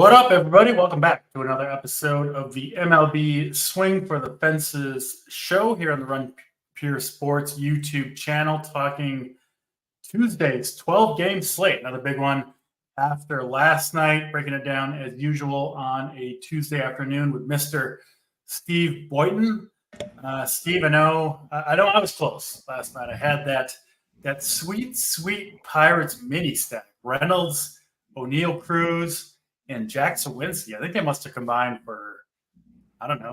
What up, everybody? Welcome back to another episode of the MLB Swing for the Fences show here on the Run Pure Sports YouTube channel, talking Tuesday's 12-game slate. Another big one after last night, breaking it down as usual on a Tuesday afternoon with Mr. Steve Boyton. Steve, I was close last night. I had that sweet Pirates mini stack. Reynolds, O'Neill Cruz, and Jack Sawinski. I think they must have combined for,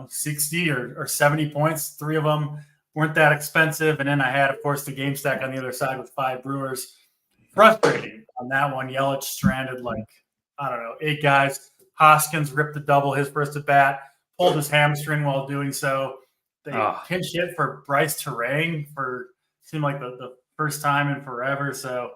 60 or 70 points. Three of them weren't that expensive. And then I had, of course, the game stack on the other side with 5 Brewers. Frustrating on that one. Yelich stranded 8 guys. Hoskins ripped the double his first at bat, pulled his hamstring while doing so. They pinch hit for Bryce Terang for seemed like the first time in forever. So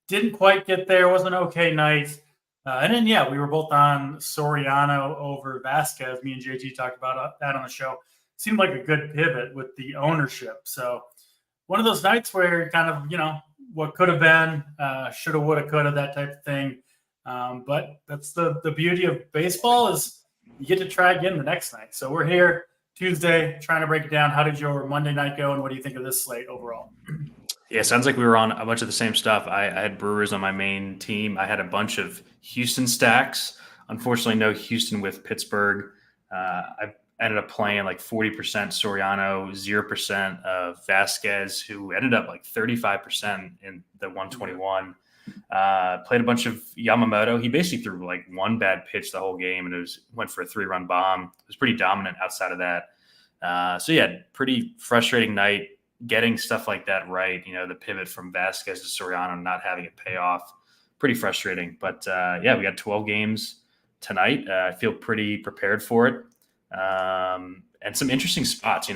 didn't quite get there. It was an okay night. And then, we were both on Soriano over Vasquez. Me and JG talked about that on the show. Seemed like a good pivot with the ownership. So one of those nights where kind of, what could have been, shoulda, woulda, coulda, that type of thing. But that's the beauty of baseball is you get to try again the next night. So we're here Tuesday trying to break it down. How did your Monday night go, and what do you think of this slate overall? Yeah, sounds like we were on a bunch of the same stuff. I had Brewers on my main team. I had a bunch of Houston stacks. Unfortunately, no Houston with Pittsburgh. I ended up playing like 40% Soriano, 0% of Vasquez, who ended up like 35% in the 121. Played a bunch of Yamamoto. He basically threw like one bad pitch the whole game, and went for a 3-run bomb. It was pretty dominant outside of that. Pretty frustrating night. Getting stuff like that right, the pivot from Vasquez to Soriano, not having it pay off, pretty frustrating. But we got 12 games tonight. I feel pretty prepared for it. And some interesting spots,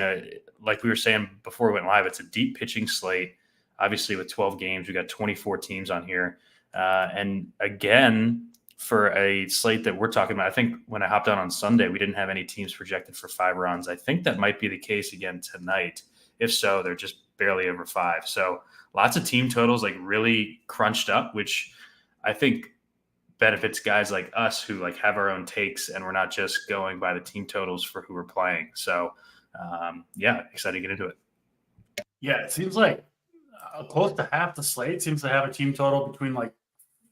like we were saying before we went live, it's a deep pitching slate. Obviously, with 12 games, we got 24 teams on here. And again, for a slate that we're talking about, I think when I hopped on Sunday, we didn't have any teams projected for 5 runs. I think that might be the case again tonight. If so, they're just barely over 5. So lots of team totals like really crunched up, which I think benefits guys like us who like have our own takes and we're not just going by the team totals for who we're playing. So excited to get into it. Yeah, it seems like close to half the slate seems to have a team total between like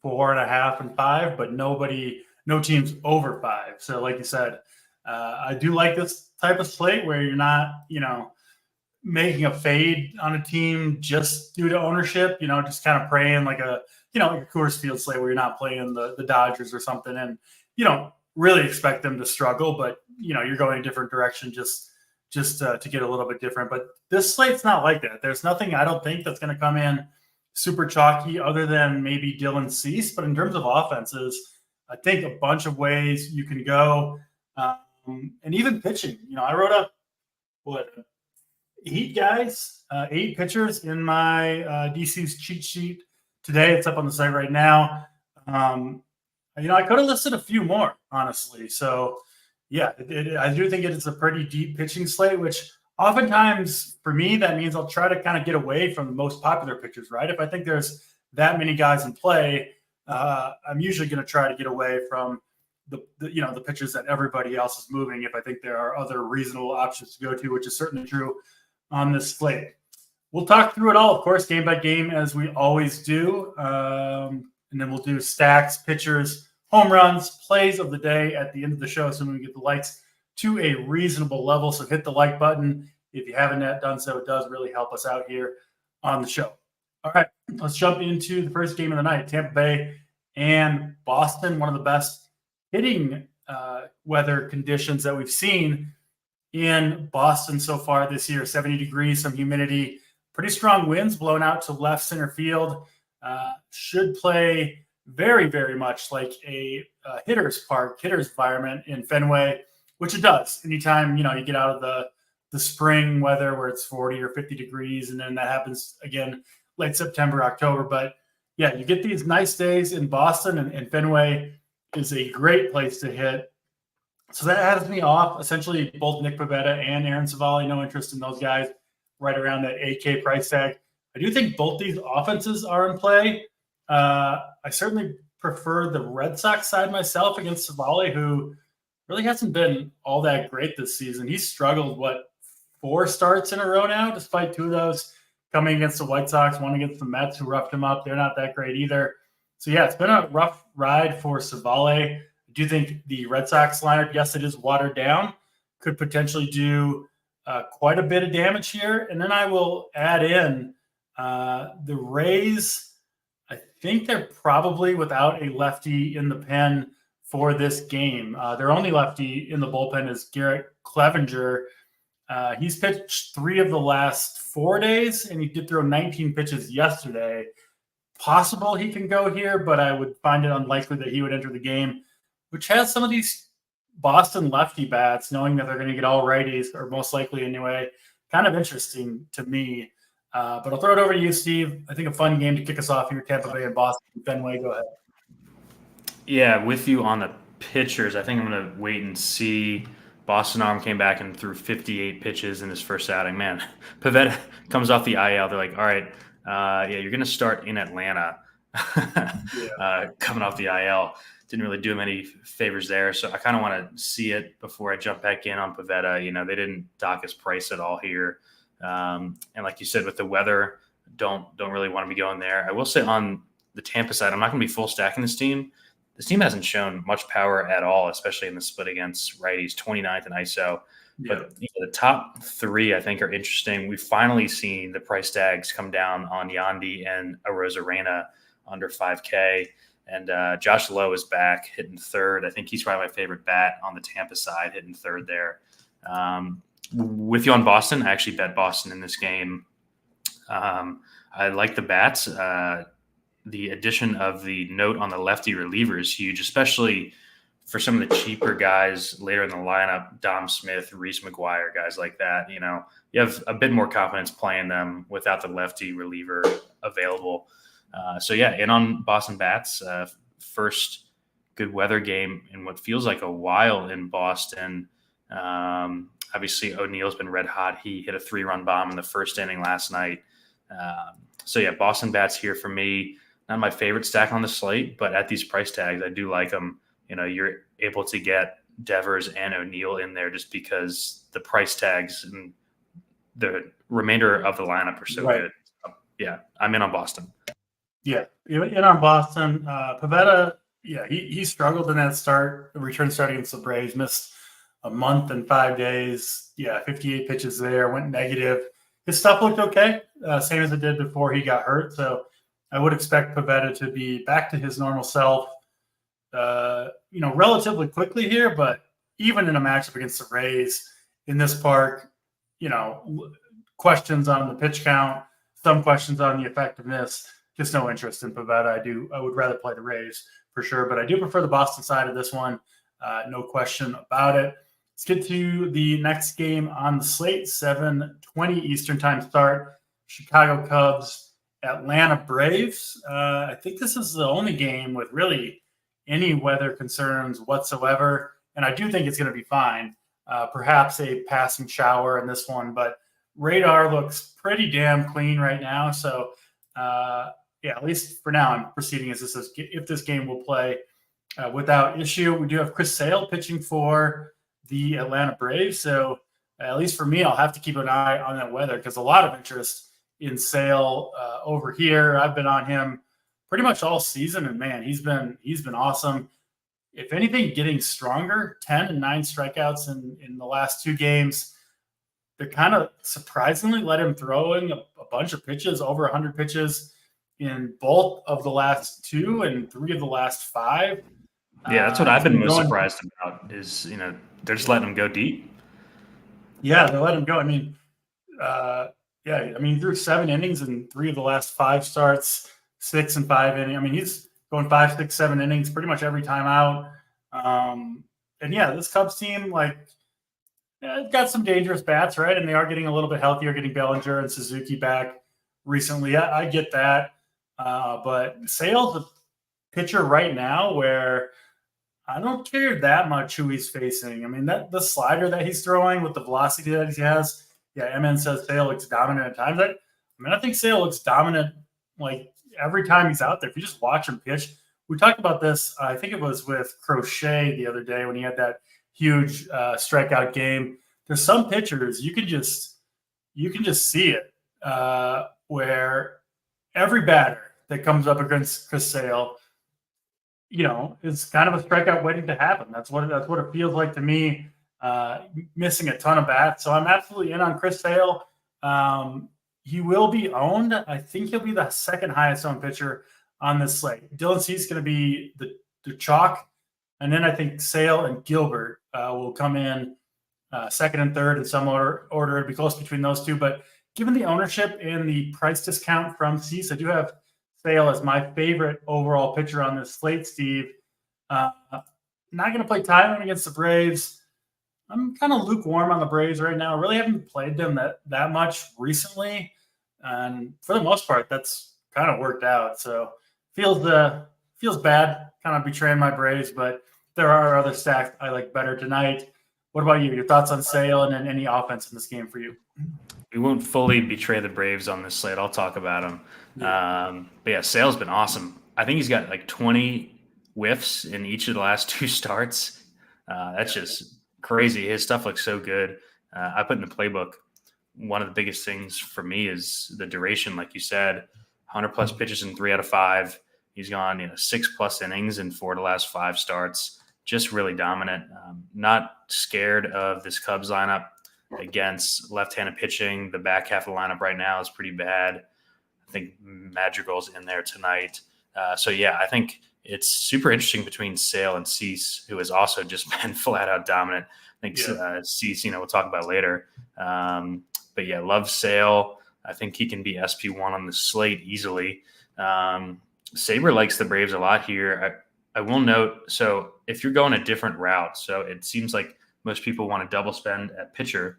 4.5 and 5, but no teams over 5. So like you said, I do like this type of slate where you're not, making a fade on a team just due to ownership, just kind of praying like a Coors Field slate where you're not playing the Dodgers or something. And you don't really expect them to struggle, but you're going a different direction just to get a little bit different. But this slate's not like that. There's nothing I don't think that's going to come in super chalky other than maybe Dylan Cease. But in terms of offenses, I think a bunch of ways you can go. And even pitching, I wrote up 8 guys, 8 pitchers in my DC's cheat sheet today. It's up on the site right now. I could have listed a few more, honestly. So, I do think it's a pretty deep pitching slate, which oftentimes for me, that means I'll try to kind of get away from the most popular pitchers, right? If I think there's that many guys in play, I'm usually going to try to get away from the pitchers that everybody else is moving if I think there are other reasonable options to go to, which is certainly true on this slate. We'll talk through it all, of course, game by game, as we always do. And then we'll do stacks, pitchers, home runs, plays of the day at the end of the show, assuming we get the likes to a reasonable level. So hit the like button if you haven't yet done so. It does really help us out here on the show. All right, let's jump into the first game of the night, Tampa Bay and Boston, one of the best hitting weather conditions that we've seen in Boston so far this year. 70 degrees, some humidity, pretty strong winds blowing out to left center field. Should play very, very much like a hitter's environment in Fenway, which it does. Anytime, you get out of the spring weather where it's 40 or 50 degrees, and then that happens again late September, October. But you get these nice days in Boston, and Fenway is a great place to hit. So that has me off. Essentially, both Nick Pivetta and Aaron Savali, no interest in those guys, right around that 8K price tag. I do think both these offenses are in play. I certainly prefer the Red Sox side myself against Savale, who really hasn't been all that great this season. He's struggled, 4 starts in a row now, despite 2 of those coming against the White Sox, 1 against the Mets, who roughed him up. They're not that great either. So, yeah, it's been a rough ride for Savale. I do think the Red Sox lineup, yes, it is watered down, could potentially do quite a bit of damage here. And then I will add in the Rays. I think they're probably without a lefty in the pen for this game. Their only lefty in the bullpen is Garrett Clevenger. He's pitched 3 of the last 4 days, and he did throw 19 pitches yesterday. Possible he can go here, but I would find it unlikely that he would enter the game, which has some of these Boston lefty bats, knowing that they're going to get all righties, or most likely anyway. Kind of interesting to me. But I'll throw it over to you, Steve. I think a fun game to kick us off here, Tampa Bay and Boston. Fenway, go ahead. Yeah, with you on the pitchers. I think I'm going to wait and see. Boston arm came back and threw 58 pitches in his first outing. Man, Pivetta comes off the IL. They're like, all right, you're going to start in Atlanta coming off the IL. Didn't really do him any favors there. So I kind of want to see it before I jump back in on Pivetta. They didn't dock his price at all here. And like you said, with the weather, don't really want to be going there. I will say on the Tampa side, I'm not going to be full stacking this team. This team hasn't shown much power at all, especially in the split against righties, 29th in ISO. Yeah. But the top 3, I think, are interesting. We've finally seen the price tags come down on Yandy and Arozarena under 5K. And Josh Lowe is back hitting 3rd. I think he's probably my favorite bat on the Tampa side, hitting 3rd there. With you on Boston, I actually bet Boston in this game. I like the bats. The addition of the note on the lefty reliever is huge, especially for some of the cheaper guys later in the lineup, Dom Smith, Reese McGuire, guys like that. You have a bit more confidence playing them without the lefty reliever available. In on Boston bats, first good weather game in what feels like a while in Boston. Obviously, O'Neill's been red hot. He hit a 3-run bomb in the first inning last night. Boston bats here for me. Not my favorite stack on the slate, but at these price tags, I do like them. You're able to get Devers and O'Neill in there just because the price tags and the remainder of the lineup are so good. So, I'm in on Boston. Yeah, in on Boston. Pivetta, he struggled in that return start against the Braves, missed a month and 5 days. 58 pitches there, went negative. His stuff looked okay, same as it did before he got hurt. So I would expect Pivetta to be back to his normal self, relatively quickly here. But even in a matchup against the Rays in this park, questions on the pitch count, some questions on the effectiveness. Just no interest in Pivetta. I would rather play the Rays for sure, but I do prefer the Boston side of this one. No question about it. Let's get to the next game on the slate, 7:20 Eastern time start. Chicago Cubs, Atlanta Braves. I think this is the only game with really any weather concerns whatsoever, and I do think it's going to be fine. Perhaps a passing shower in this one, but radar looks pretty damn clean right now. So, at least for now, I'm proceeding as if this game will play without issue. We do have Chris Sale pitching for the Atlanta Braves. So at least for me, I'll have to keep an eye on that weather because a lot of interest in Sale over here. I've been on him pretty much all season, and man, he's been awesome. If anything, getting stronger. 10 and 9 strikeouts in the last 2 games. They're kind of surprisingly let him throwing a bunch of pitches, over 100 pitches in both of the last 2 and 3 of the last 5. Yeah, that's what I've been most surprised about is, they're just letting him go deep. Yeah, they let him go. He threw 7 innings in 3 of the last 5 starts, 6 and 5 innings. He's going 5, 6, 7 innings pretty much every time out. This Cubs team, got some dangerous bats, right? And they are getting a little bit healthier, getting Bellinger and Suzuki back recently. I get that. But Sale's a pitcher right now where I don't care that much who he's facing. The slider that he's throwing with the velocity that he has, MN says Sale looks dominant at times. I think Sale looks dominant every time he's out there. If you just watch him pitch, we talked about this. I think it was with Crochet the other day when he had that huge strikeout game. There's some pitchers you can just see it where every batter that comes up against Chris Sale, is kind of a strikeout waiting to happen. That's what it feels like to me. Missing a ton of bats, so I'm absolutely in on Chris Sale. He will be owned. I think he'll be the second highest owned pitcher on this slate. Dylan Cease going to be the chalk, and then I think Sale and Gilbert will come in second and third in some order. It'll be close between those two. But given the ownership and the price discount from Cease, I do have Sale as my favorite overall pitcher on this slate, Steve. Not going to play Thailand against the Braves. I'm kind of lukewarm on the Braves right now. I really haven't played them that much recently. And for the most part, that's kind of worked out. So feels bad, kind of betraying my Braves, but there are other stacks I like better tonight. What about you? Your thoughts on Sale and then any offense in this game for you? We won't fully betray the Braves on this slate. I'll talk about them. Yeah. But yeah, Sale's been awesome. I think he's got like 20 whiffs in each of the last two starts. That's just crazy. His stuff looks so good. I put in the playbook. One of the biggest things for me is the duration, like you said, 100 plus pitches in 3 out of 5. He's gone, 6+ innings in 4 of the last 5 starts. Just really dominant. Not scared of this Cubs lineup against left-handed pitching. The back half of the lineup right now is pretty bad. I think Madrigal's in there tonight. So yeah, I think it's super interesting between Sale and Cease, who has also just been flat out dominant. I think Cease, we'll talk about later. But yeah, love Sale. I think he can be SP1 on the slate easily. Saber likes the Braves a lot here. I will note, so if you're going a different route, so it seems like most people want to double spend at pitcher.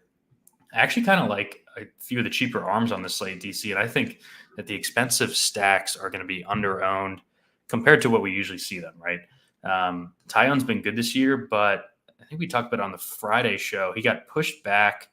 I actually kind of like a few of the cheaper arms on the slate, DC, and I think that the expensive stacks are going to be under-owned compared to what we usually see them, right? Taillon's been good this year, but I think we talked about it on the Friday show. He got pushed back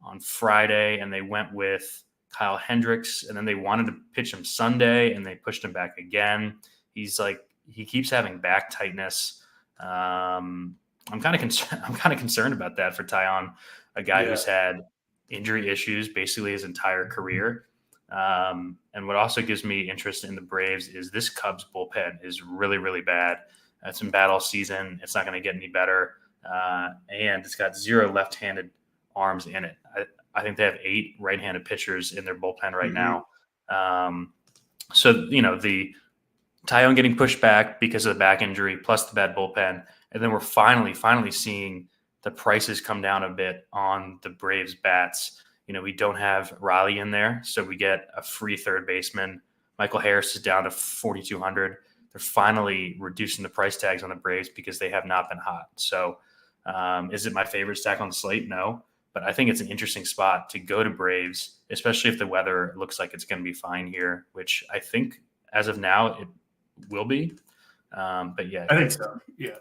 on Friday, and they went with Kyle Hendricks, and then they wanted to pitch him Sunday, and they pushed him back again. He keeps having back tightness. I'm kind of concerned about that for Taillon, a guy who's had injury issues basically his entire career. And what also gives me interest in the Braves is this Cubs bullpen is really, really bad. It's been bad all season. It's not going to get any better. And it's got 0 left-handed arms in it. I think they have 8 right-handed pitchers in their bullpen right now. So, the Taillon getting pushed back because of the back injury plus the bad bullpen. And then we're finally seeing the prices come down a bit on the Braves bats. We don't have Riley in there, so we get a free third baseman. Michael Harris is down to 4,200. They're finally reducing the price tags on the Braves because they have not been hot. So is it my favorite stack on the slate? No. But I think it's an interesting spot to go to Braves, especially if the weather looks like it's going to be fine here, which I think as of now it will be. But yeah. I think so, yeah.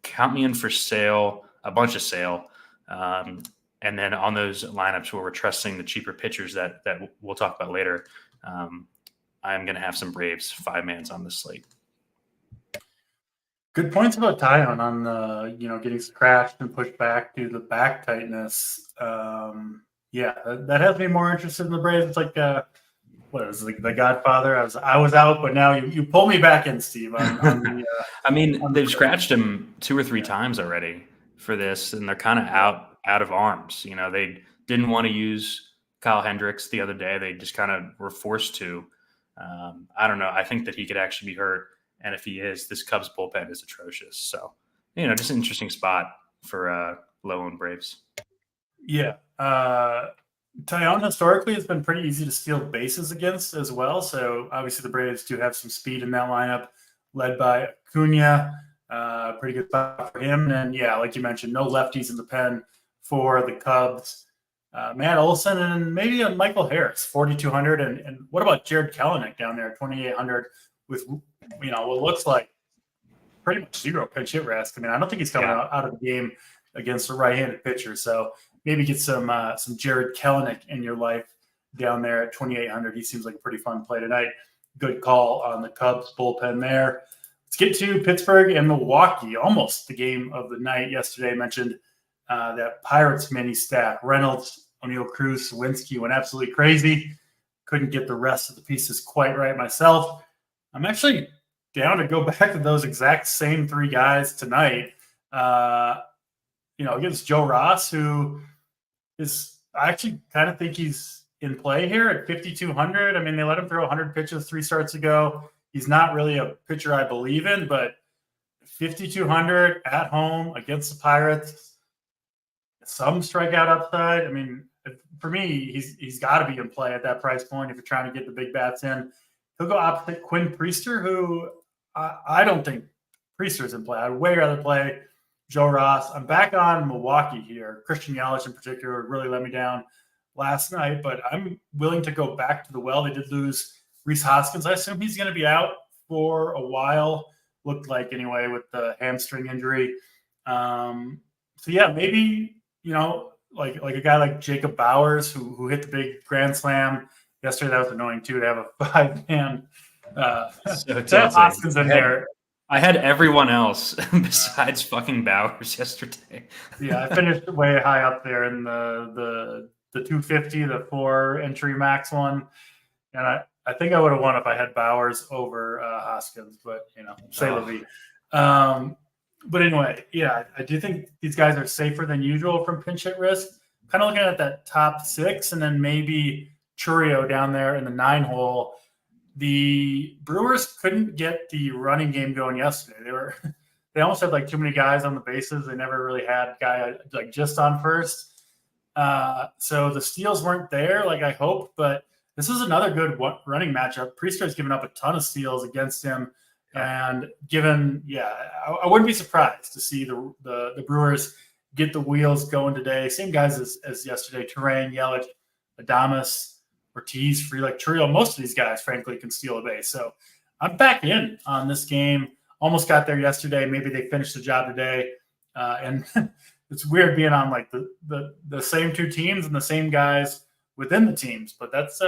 Count me in for Sale, a bunch of Sale. And then on those lineups where we're trusting the cheaper pitchers that we'll talk about later, I'm going to have some Braves 5-mans on the slate. Good points about Taillon on the, getting scratched and pushed back due to the back tightness. That has me more interested in the Braves. It's like, what is it, the Godfather? I was out, but now you pull me back in, Steve. They've scratched him 2 or 3 times already for this, and they're kind of out of arms. They didn't want to use Kyle Hendricks the other day. They just kind of were forced to. I don't know. I think that he could actually be hurt. And if he is, this Cubs bullpen is atrocious. So, just an interesting spot for low-owned Braves. Yeah. Taillon historically has been pretty easy to steal bases against as well. So, obviously, the Braves do have some speed in that lineup, led by Acuna. Pretty good spot for him. And, like you mentioned, no lefties in the pen for the Cubs. Matt Olson and maybe a Michael Harris, 4,200. And what about Jared Kelenic down there, 2,800 with, what looks like pretty much 0 pinch hit risk. I don't think he's coming out of the game against a right-handed pitcher. So maybe get some Jared Kelenic in your life down there at 2,800. He seems like a pretty fun play tonight. good call on the Cubs bullpen there. Let's get to Pittsburgh and Milwaukee, almost the game of the night yesterday. I mentioned that Pirates mini stack. Reynolds, O'Neill Cruz, Sawinski went absolutely crazy. Couldn't get the rest of the pieces quite right myself. I'm actually down to go back to those exact same three guys tonight. Against Joe Ross, who is, I actually kind of think he's in play here at 5,200. I mean, they let him throw 100 pitches 3 starts ago. He's not really a pitcher I believe in, but 5,200 at home against the Pirates, some strikeout upside. I mean, for me, he's got to be in play at that price point if you're trying to get the big bats in. He'll go opposite Quinn Priester, who I don't think Priester's in play. I'd way rather play Joe Ross. I'm back on Milwaukee here. Christian Yelich in particular really let me down last night, but I'm willing to go back to the well. They did lose Rhys Hoskins. I assume he's going to be out for a while, looked like anyway, with the hamstring injury. Maybe, like a guy like Jacob Bowers who hit the big grand slam yesterday. That was annoying too, to have a 5-man Hoskins in there. I had everyone else besides fucking Bowers yesterday. Yeah, I finished way high up there in the 250, the 4 entry max one. And I think I would have won if I had Bowers over Hoskins, but say la vie. But anyway, yeah, I do think these guys are safer than usual from pinch hit risk. Kind of looking at that top 6 and then maybe Chourio down there in the 9 hole. The Brewers couldn't get the running game going yesterday. They almost had like too many guys on the bases. They never really had a guy like just on first. So the steals weren't there like I hoped, but this is another good running matchup. Priester's given up a ton of steals against him. And I wouldn't be surprised to see the Brewers get the wheels going today. Same guys as yesterday: Terrain, Yelich, Adames, Ortiz, Frelick, Chourio. Most of these guys, frankly, can steal a base. So I'm back in on this game. Almost got there yesterday. Maybe they finished the job today. And it's weird being on like the same 2 teams and the same guys within the teams. But that's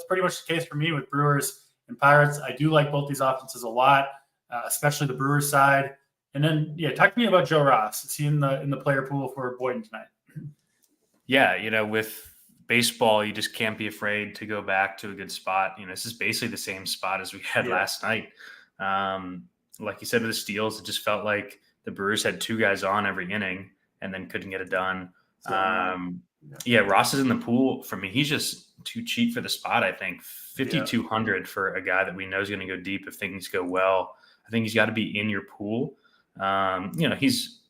pretty much the case for me with Brewers and Pirates. I do like both these offenses a lot, especially the Brewers side. And then, talk to me about Joe Ross. Is he in the player pool for Boyden tonight? Yeah, with baseball, you just can't be afraid to go back to a good spot. This is basically the same spot as we had last night. Like you said, with the steals, it just felt like the Brewers had 2 guys on every inning and then couldn't get it done. Ross is in the pool for me. He's just too cheap for the spot, I think. 5,200 for a guy that we know is going to go deep if things go well. I think he's got to be in your pool. He's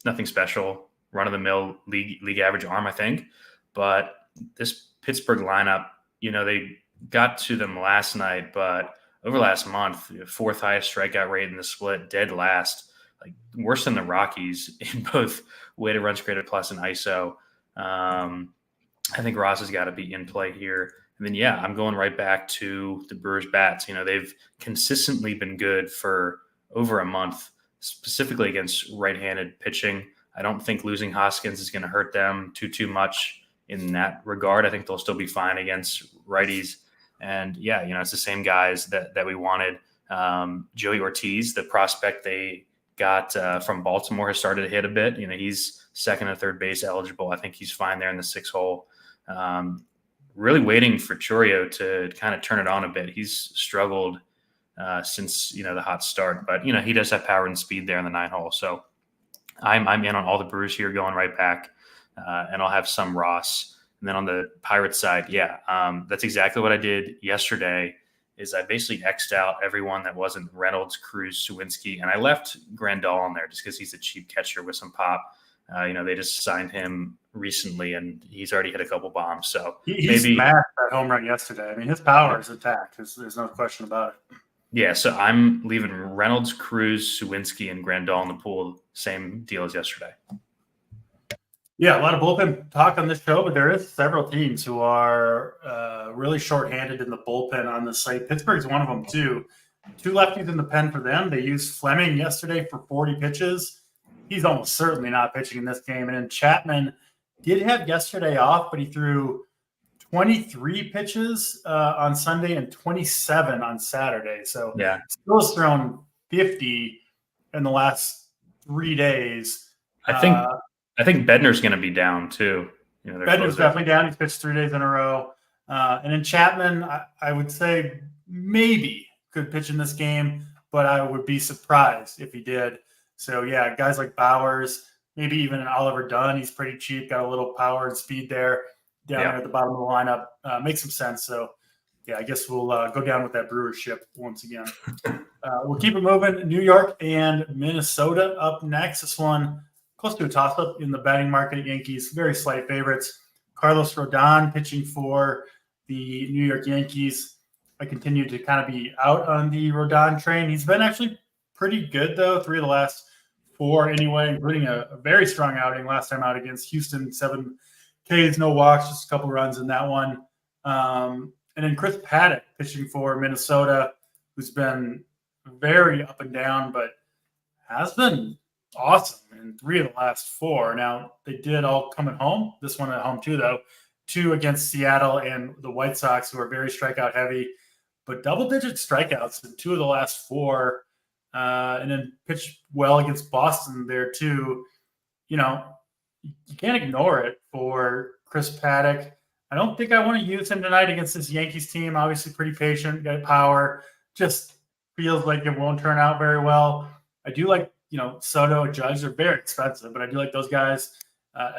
nothing special, run-of-the-mill league average arm, I think. But this Pittsburgh lineup, they got to them last night, but over last month, 4th highest strikeout rate in the split, dead last, like worse than the Rockies in both weighted runs created plus and ISO. I think Ross has got to be in play here. And then, I'm going right back to the Brewers bats. They've consistently been good for over a month, specifically against right-handed pitching. I don't think losing Hoskins is going to hurt them too much in that regard. I think they'll still be fine against righties. And it's the same guys that we wanted. Joey Ortiz, the prospect they got from Baltimore, has started to hit a bit. He's second or third base eligible. I think he's fine there in the 6 hole. Really waiting for Chourio to kind of turn it on a bit. He's struggled since, the hot start, but he does have power and speed there in the 9 hole. So I'm in on all the Brewers here, going right back. And I'll have some Ross. And then on the Pirates side, that's exactly what I did yesterday. Is I basically X'd out everyone that wasn't Reynolds, Cruz, Sawinski, and I left Grandal on there just because he's a cheap catcher with some pop. They just signed him recently, and he's already hit a couple bombs. So he's smashed that home run yesterday. I mean, his power is intact. There's no question about it. Yeah, so I'm leaving Reynolds, Cruz, Sawinski, and Grandal in the pool. Same deal as yesterday. Yeah, a lot of bullpen talk on this show, but there is several teams who are really shorthanded in the bullpen on the slate. Pittsburgh's one of them, too. 2 lefties in the pen for them. They used Fleming yesterday for 40 pitches. He's almost certainly not pitching in this game. And then Chapman did have yesterday off, but he threw 23 pitches on Sunday and 27 on Saturday. So Yeah. still has thrown 50 in the last 3 days. I think Bednar's going to be down too. Bednar's definitely down. He's pitched 3 days in a row. And then Chapman, I would say maybe could pitch in this game, but I would be surprised if he did. So, yeah, guys like Bowers, maybe even an Oliver Dunn. He's pretty cheap, got a little power and speed there down there at the bottom of the lineup. Makes some sense. So, yeah, I guess we'll go down with that Brewers ship once again. We'll keep it moving. New York and Minnesota up next. This one close to a toss-up in the betting market. Yankees, very slight favorites. Carlos Rodon pitching for the New York Yankees. I continue to kind of be out on the Rodon train. He's been actually pretty good, though. 3 of the last 4 anyway, including a very strong outing last time out against Houston. 7 Ks, no walks, just a couple runs in that one. And then Chris Paddock pitching for Minnesota, who's been very up and down, but has been awesome in 3 of the last 4. Now, they did all come at home. This one at home too, though. 2 against Seattle and the White Sox, who are very strikeout heavy, but double-digit strikeouts in 2 of the last 4. And then pitched well against Boston there too. You can't ignore it for Chris Paddock. I don't think I want to use him tonight against this Yankees team. Obviously pretty patient, got power. Just feels like it won't turn out very well. I do like, Soto and Judge. They're very expensive, but I do like those guys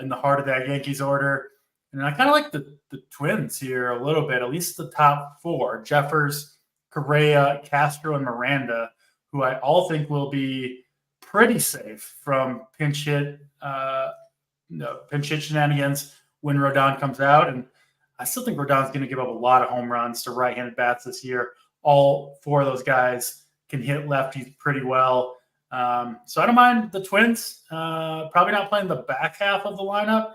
in the heart of that Yankees order. And I kind of like the Twins here a little bit, at least the top 4. Jeffers, Correa, Castro, and Miranda, who I all think will be pretty safe from pinch hit shenanigans when Rodon comes out. And I still think Rodon's going to give up a lot of home runs to right-handed bats this year. All 4 of those guys can hit lefties pretty well. So I don't mind the Twins. Probably not playing the back half of the lineup,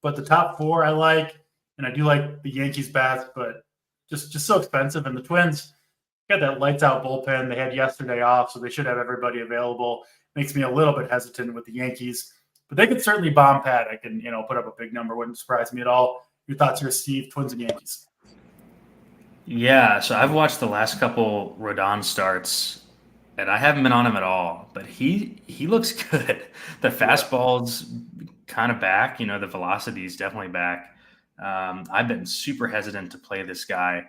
but the top 4 I like. And I do like the Yankees bats, but just so expensive. And the Twins got that lights-out bullpen they had yesterday off, so they should have everybody available. Makes me a little bit hesitant with the Yankees. But they could certainly bomb Paddock and, put up a big number. Wouldn't surprise me at all. Your thoughts here, Steve? Twins and Yankees. Yeah, so I've watched the last couple Rodon starts, and I haven't been on him at all. But he looks good. The fastball's kind of back. The velocity's definitely back. I've been super hesitant to play this guy.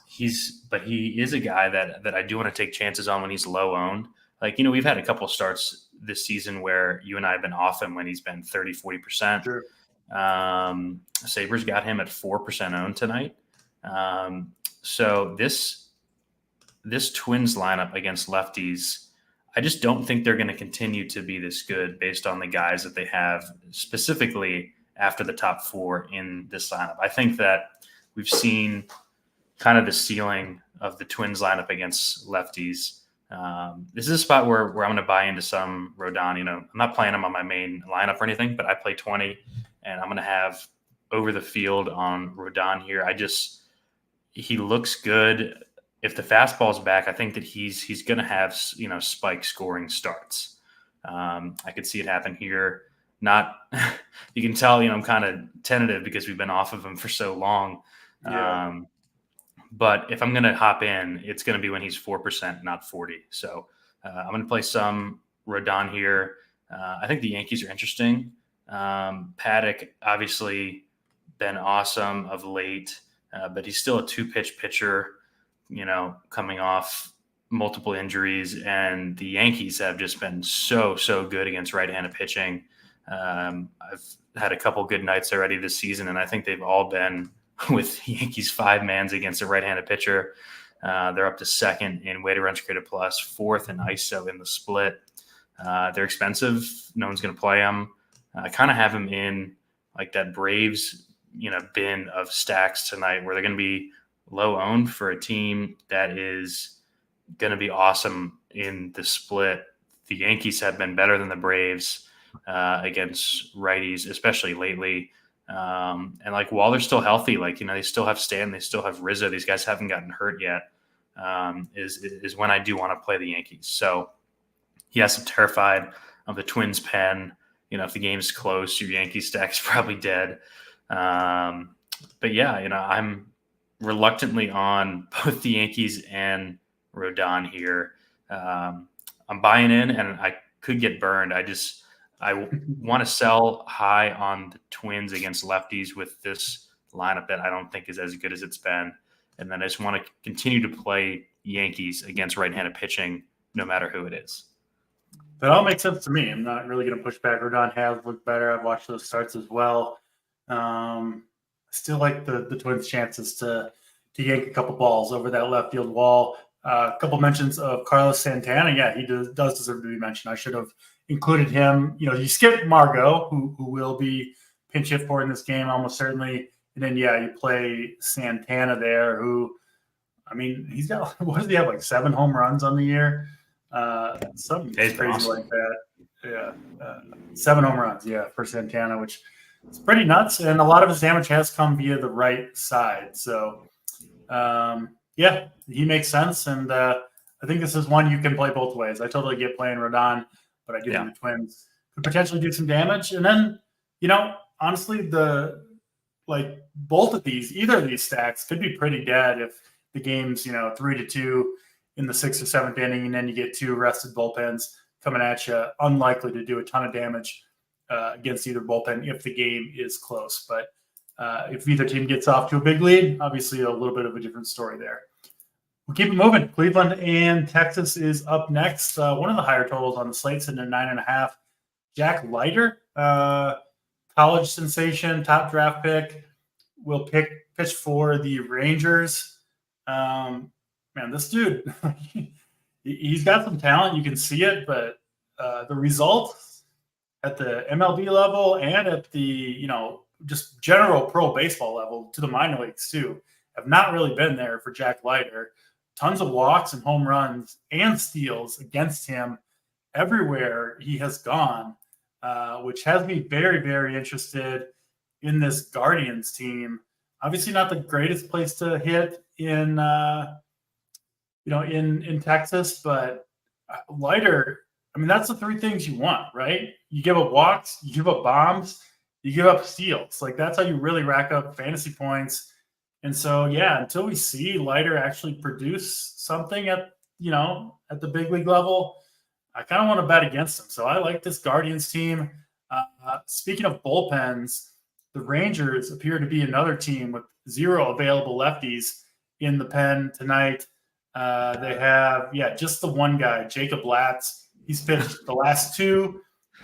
He is a guy that I do want to take chances on when he's low owned. Like, we've had a couple of starts this season where you and I have been off him when he's been 30, 40%. Sure. Sabres got him at 4% owned tonight. So this Twins lineup against lefties, I just don't think they're going to continue to be this good based on the guys that they have specifically after the top 4 in this lineup. I think that we've seen kind of the ceiling of the Twins lineup against lefties. This is a spot where I'm going to buy into some Rodon. I'm not playing him on my main lineup or anything, but I play 20, and I'm going to have over the field on Rodon here. He looks good. If the fastball's back, I think that he's going to have spike scoring starts. I could see it happen here. Not, you can tell I'm kind of tentative because we've been off of him for so long. Yeah. But if I'm going to hop in, it's going to be when he's 4%, not 40. So I'm going to play some Rodon here. I think the Yankees are interesting. Paddock, obviously, been awesome of late, but he's still a 2-pitch pitcher, coming off multiple injuries. And the Yankees have just been so good against right-handed pitching. I've had a couple good nights already this season, and I think they've all been with Yankees 5-mans against a right-handed pitcher. They're up to 2nd in weighted runs created plus, 4th in ISO in the split. They're expensive. No one's going to play them. I kind of have them in like that Braves, bin of stacks tonight where they're going to be low owned for a team that is going to be awesome in the split. The Yankees have been better than the Braves against righties, especially lately. And like while they're still healthy, they still have Stan, they still have Rizzo. These guys haven't gotten hurt yet. Is when I do want to play the Yankees. So yes, I'm terrified of the Twins pen. If the game's close, your Yankees stack's probably dead. But yeah, I'm reluctantly on both the Yankees and Rodon here. I'm buying in, and I could get burned. I want to sell high on the Twins against lefties with this lineup that I don't think is as good as it's been. And then I just want to continue to play Yankees against right-handed pitching, no matter who it is. That all makes sense to me. I'm not really going to push back. Rodon has looked better. I've watched those starts as well. I still like the Twins' chances to yank a couple balls over that left field wall. A couple mentions of Carlos Santana. Yeah, he does deserve to be mentioned. I should have included him. You skip Margot, who will be pinch hit for in this game almost certainly. And then, you play Santana there, who, he's got, what does he have, like 7 home runs on the year? Something crazy awesome like that. Yeah. 7 home runs, for Santana, which is pretty nuts. And a lot of his damage has come via the right side. So, he makes sense. And I think this is one you can play both ways. I totally get playing Rodon, but I do think the Twins could potentially do some damage. And then, honestly, both of these, either of these stacks could be pretty dead if the game's, 3-2 in the 6th or 7th inning, and then you get 2 rested bullpens coming at you. Unlikely to do a ton of damage against either bullpen if the game is close. But if either team gets off to a big lead, obviously a little bit of a different story there. We'll keep it moving. Cleveland and Texas is up next. One of the higher totals on the slate, sitting at 9.5. Jack Leiter, college sensation, top draft pick, will pitch for the Rangers. Man, this dude, he's got some talent. You can see it, but the results at the MLB level and at the, just general pro baseball level to the minor leagues too, have not really been there for Jack Leiter. Tons of walks and home runs and steals against him everywhere he has gone, which has me very, very interested in this Guardians team. Obviously not the greatest place to hit in Texas, but Leiter, that's the 3 things you want, right? You give up walks, you give up bombs, you give up steals. That's how you really rack up fantasy points. And so, until we see Leiter actually produce something at the big league level, I kind of want to bet against him. So I like this Guardians team. Speaking of bullpens, the Rangers appear to be another team with 0 available lefties in the pen tonight. They have, just the one guy, Jacob Latz. He's pitched the last 2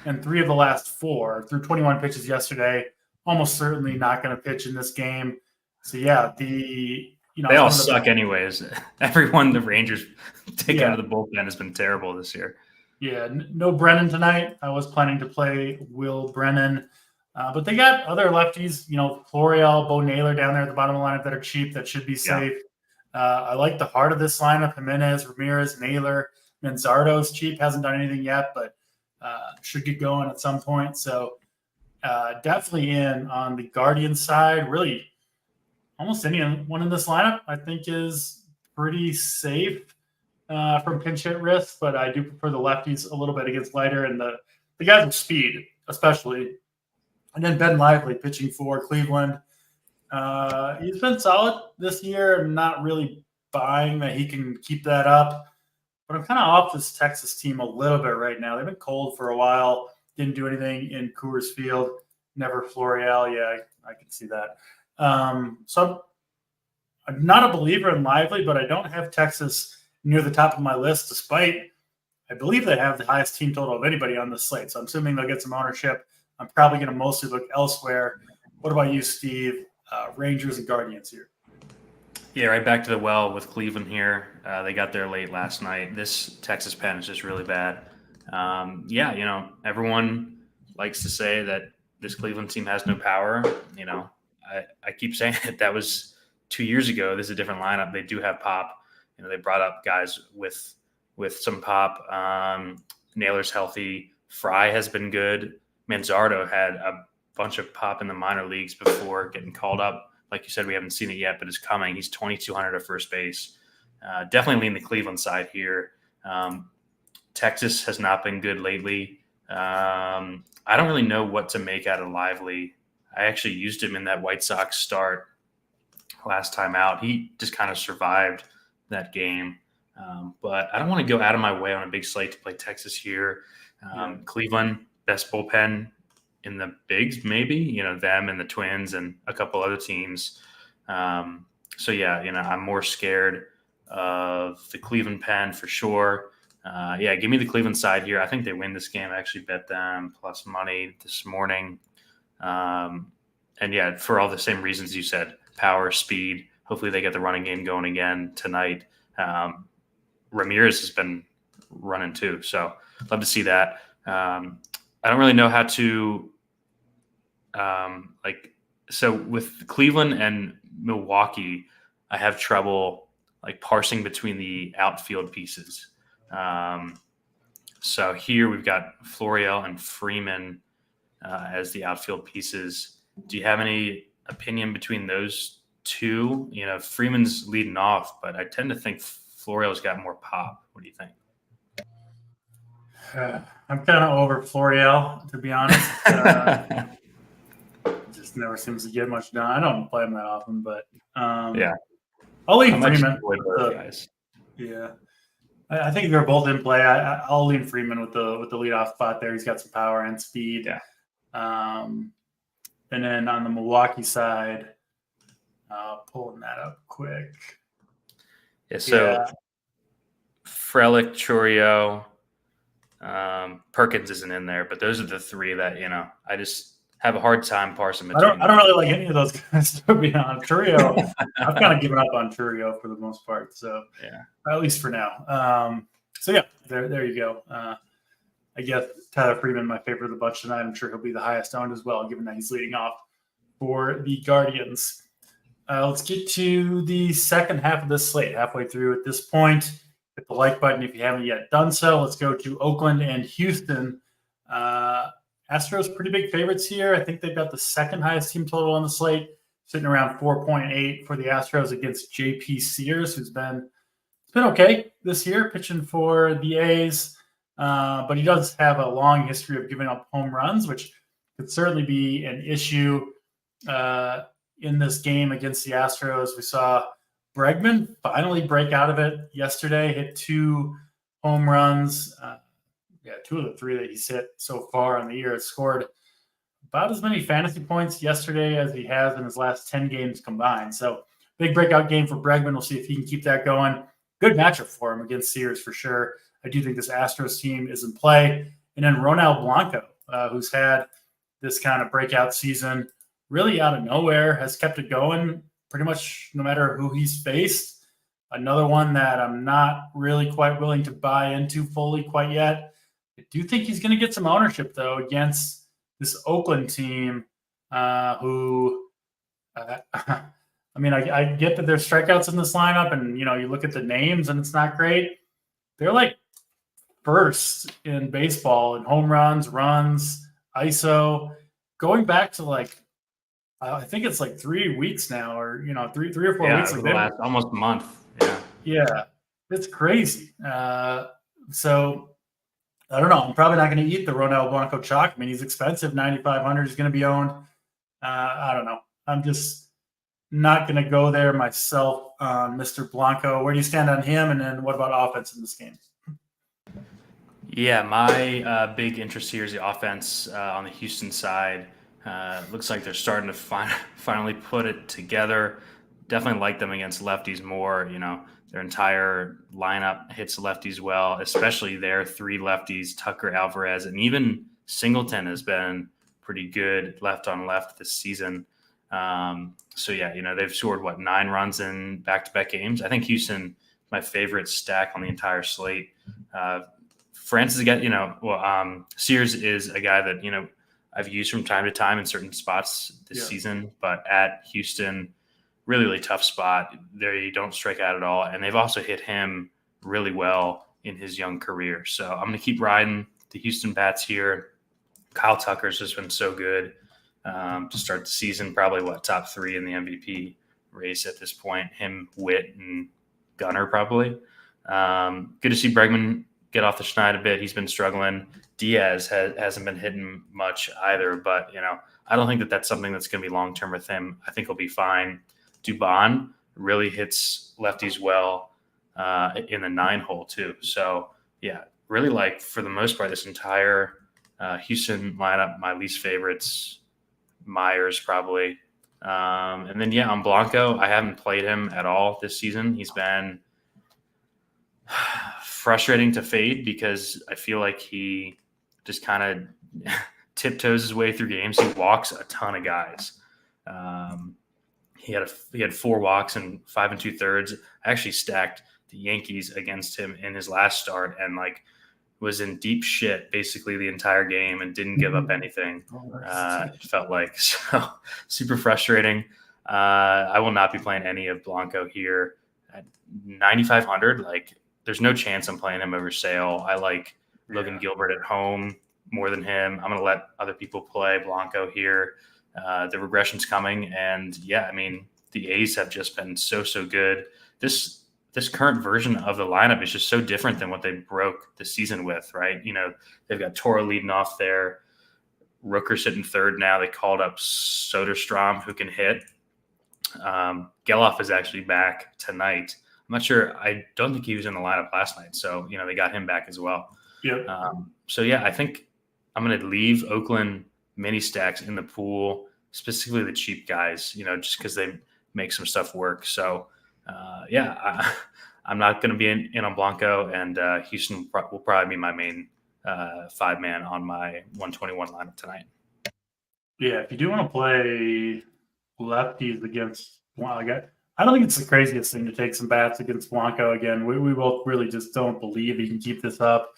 and 3 of the last 4 through 21 pitches yesterday. Almost certainly not going to pitch in this game. So, they all suck anyways. Everyone the Rangers take out of the bullpen has been terrible this year. Yeah, no Brennan tonight. I was planning to play Will Brennan. But they got other lefties, Florial, Bo Naylor down there at the bottom of the lineup that are cheap, that should be safe. I like the heart of this lineup: Jimenez, Ramirez, Naylor. Manzardo's cheap, hasn't done anything yet, but should get going at some point. So definitely in on the Guardian side. Really, almost anyone in this lineup I think is pretty safe from pinch hit risk, but I do prefer the lefties a little bit against Leiter and the guys with speed, especially. And then Ben Lively pitching for Cleveland. He's been solid this year. I'm not really buying that he can keep that up, but I'm kind of off this Texas team a little bit right now. They've been cold for a while. Didn't do anything in Coors Field. Never Florial. Yeah, I can see that. So I'm not a believer in Lively, but I don't have Texas near the top of my list, despite I believe they have the highest team total of anybody on the slate. So I'm assuming they'll get some ownership. I'm probably going to mostly look elsewhere. What about you, Steve? Rangers and Guardians here. Yeah, right back to the well with Cleveland here. They got there late last night. This Texas pen is just really bad. Everyone likes to say that this Cleveland team has no power. I keep saying it. That was 2 years ago. This is a different lineup. They do have pop. They brought up guys with some pop. Naylor's healthy. Fry has been good. Manzardo had a bunch of pop in the minor leagues before getting called up. Like you said, we haven't seen it yet, but it's coming. He's 2,200 at first base. Definitely lean the Cleveland side here. Texas has not been good lately. I don't really know what to make out of Lively. I actually used him in that White Sox start last time out. He just kind of survived that game. But I don't want to go out of my way on a big slate to play Texas here. Cleveland, best bullpen in the bigs, maybe, them and the Twins and a couple other teams. I'm more scared of the Cleveland pen for sure. Give me the Cleveland side here. I think they win this game. I actually bet them plus money this morning. For all the same reasons you said, power, speed. Hopefully they get the running game going again tonight. Ramirez has been running too, so love to see that. I don't really know how to so with Cleveland and Milwaukee, I have trouble parsing between the outfield pieces. So here we've got Florial and Freeman as the outfield pieces. Do you have any opinion between those two? Freeman's leading off, but I tend to think Florial's got more pop. What do you think? I'm kind of over Florial, to be honest. Just never seems to get much done. I don't play him that often, but I'll lean Freeman. Guys. Yeah, I think they're both in play. I'll lean Freeman with the leadoff spot there. He's got some power and speed. Yeah. And then on the Milwaukee side, pulling that up quick. Yeah. So Frelick, Chourio, Perkins isn't in there, but those are the three that I just have a hard time parsing between. I don't really like any of those guys, to be honest. Chourio, I've kind of given up on Chourio for the most part. So at least for now. There you go. I guess Tyler Freeman, my favorite of the bunch tonight. I'm sure he'll be the highest owned as well, given that he's leading off for the Guardians. Let's get to the second half of this slate, halfway through at this point. Hit the like button if you haven't yet done so. Let's go to Oakland and Houston. Astros pretty big favorites here. I think they've got the second highest team total on the slate, sitting around 4.8 for the Astros against J.P. Sears, who's been okay this year, pitching for the A's. But he does have a long history of giving up home runs, which could certainly be an issue in this game against the Astros. We saw Bregman finally break out of it yesterday, hit 2 home runs. 2 of the 3 that he's hit so far on the year. Has scored about as many fantasy points yesterday as he has in his last 10 games combined. So big breakout game for Bregman. We'll see if he can keep that going. Good matchup for him against Sears for sure. I do think this Astros team is in play. And then Ronald Blanco, who's had this kind of breakout season, really out of nowhere, has kept it going pretty much no matter who he's faced. Another one that I'm not really quite willing to buy into fully quite yet. I do think he's going to get some ownership, though, against this Oakland team who I get that there's strikeouts in this lineup, and, you look at the names and it's not great. They're first in baseball in home runs, ISO, going back to I think it's 3 weeks now, or 3 or 4 weeks. Almost a month. Yeah, it's crazy. So I don't know. I'm probably not going to eat the Ronald Blanco chalk. I mean, he's expensive. 9,500 is going to be owned. I don't know. I'm just not going to go there myself on Mr. Blanco. Where do you stand on him? And then what about offense in this game? Yeah, my big interest here is the offense on the Houston side. Looks like they're starting to finally put it together. Definitely like them against lefties more. Their entire lineup hits lefties well, especially their 3 lefties, Tucker, Alvarez, and even Singleton has been pretty good left on left this season. They've scored 9 runs in back-to-back games. I think Houston, my favorite stack on the entire slate. Francis got, Sears is a guy that, I've used from time to time in certain spots this season, but at Houston, really tough spot. They don't strike out at all, and they've also hit him really well in his young career. So I'm going to keep riding the Houston bats here. Kyle Tucker's just been so good to start the season, probably top 3 in the MVP race at this point. Him, Witt, and Gunnar probably. Good to see Bregman get off the schneid a bit. He's been struggling. Diaz hasn't been hitting much either, but I don't think that that's something that's going to be long-term with him. I think he'll be fine. Dubon really hits lefties well in the 9-hole too. So yeah, really like for the most part, this entire Houston lineup, my least favorites, Myers probably. And then, yeah, on Blanco, I haven't played him at all this season. He's been frustrating to fade because I feel like he just kind of tiptoes his way through games. He walks a ton of guys. He had 4 walks and 5 2/3. I actually stacked the Yankees against him in his last start and was in deep shit basically the entire game and didn't give up anything. It felt like so super frustrating. I will not be playing any of Blanco here at 9,500. There's no chance I'm playing him over Sale. I like Logan Gilbert at home more than him. I'm going to let other people play Blanco here. The regression's coming, and yeah, I mean the A's have just been so good. This current version of the lineup is just so different than what they broke the season with, right? They've got Toro leading off there. Rooker's hitting third now. They called up Soderstrom, who can hit. Geloff is actually back tonight. I'm not sure. I don't think he was in the lineup last night. So, they got him back as well. Yep. So, yeah, I think I'm going to leave Oakland mini stacks in the pool, specifically the cheap guys, just because they make some stuff work. So, I'm not going to be in on Blanco, and Houston will probably be my main 5-man on my 121 lineup tonight. Yeah, if you do want to play lefties against Blanco, I don't think it's the craziest thing to take some bats against Blanco again. We both really just don't believe he can keep this up.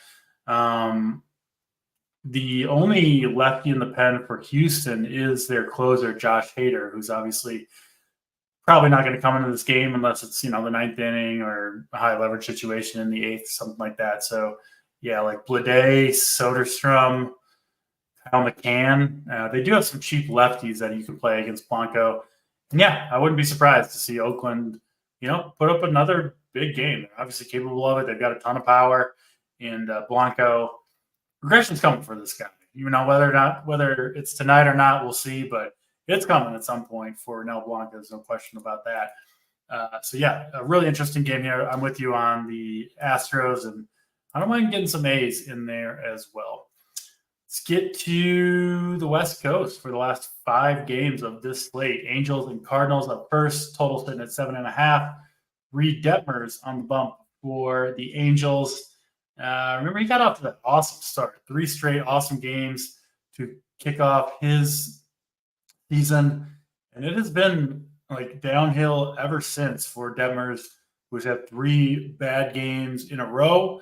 The only lefty in the pen for Houston is their closer, Josh Hader, who's obviously probably not going to come into this game unless it's, the 9th inning or a high leverage situation in the 8th, something like that. So, yeah, like Bleday, Soderstrom, Kyle McCann. They do have some cheap lefties that you can play against Blanco. And, yeah, I wouldn't be surprised to see Oakland, put up another big game. They're obviously capable of it. They've got a ton of power. And Blanco, regression's coming for this guy. Whether it's tonight or not, we'll see. But it's coming at some point for Nel Blanco. There's no question about that. So, yeah, a really interesting game here. I'm with you on the Astros, and I don't mind getting some A's in there as well. Let's get to the West Coast for the last 5 games of this slate. Angels and Cardinals up first, total sitting at 7.5. Reed Detmers on the bump for the Angels. Remember, he got off to an awesome start. 3 straight awesome games to kick off his season, and it has been downhill ever since for Detmers, who's had 3 bad games in a row,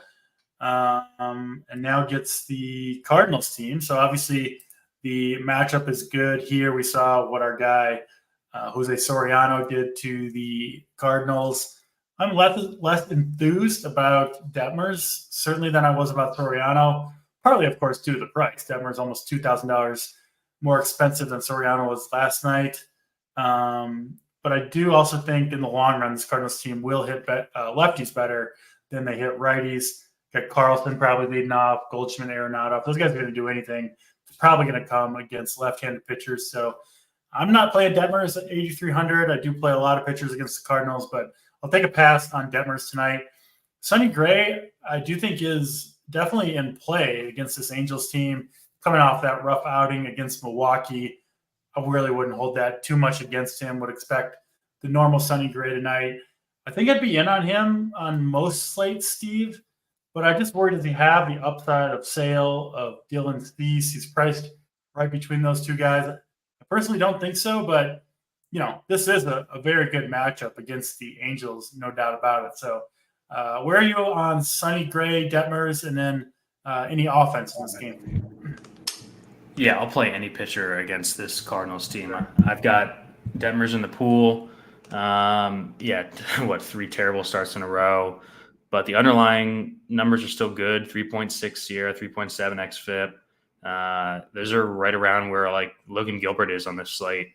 and now gets the Cardinals team. So obviously the matchup is good here. We saw what our guy Jose Soriano did to the Cardinals. I'm less enthused about Detmers, certainly than I was about Soriano, partly, of course, due to the price. Detmers almost $2,000 more expensive than Soriano was last night. But I do also think in the long run, this Cardinals team will hit lefties better than they hit righties. Got Carlson probably leading off, Goldschmidt, Arenado. Those guys are going to do anything. It's probably going to come against left-handed pitchers. So I'm not playing Detmers at 8,300. I do play a lot of pitchers against the Cardinals, but I'll take a pass on Detmers tonight. Sonny Gray, I do think, is definitely in play against this Angels team. Coming off that rough outing against Milwaukee, I really wouldn't hold that too much against him. Would expect the normal Sonny Gray tonight. I think I'd be in on him on most slates, Steve, but I just worry, does he have the upside of Sale, of Dylan Cease? He's priced right between those 2 guys. I personally don't think so, but this is a very good matchup against the Angels, no doubt about it. So where are you on Sonny Gray, Detmers, and then any offense in this game? Yeah, I'll play any pitcher against this Cardinals team. I've got Detmers in the pool. 3 terrible starts in a row. But the underlying numbers are still good. 3.6 Sierra, 3.7 xFIP. Those are right around where Logan Gilbert is on this slate.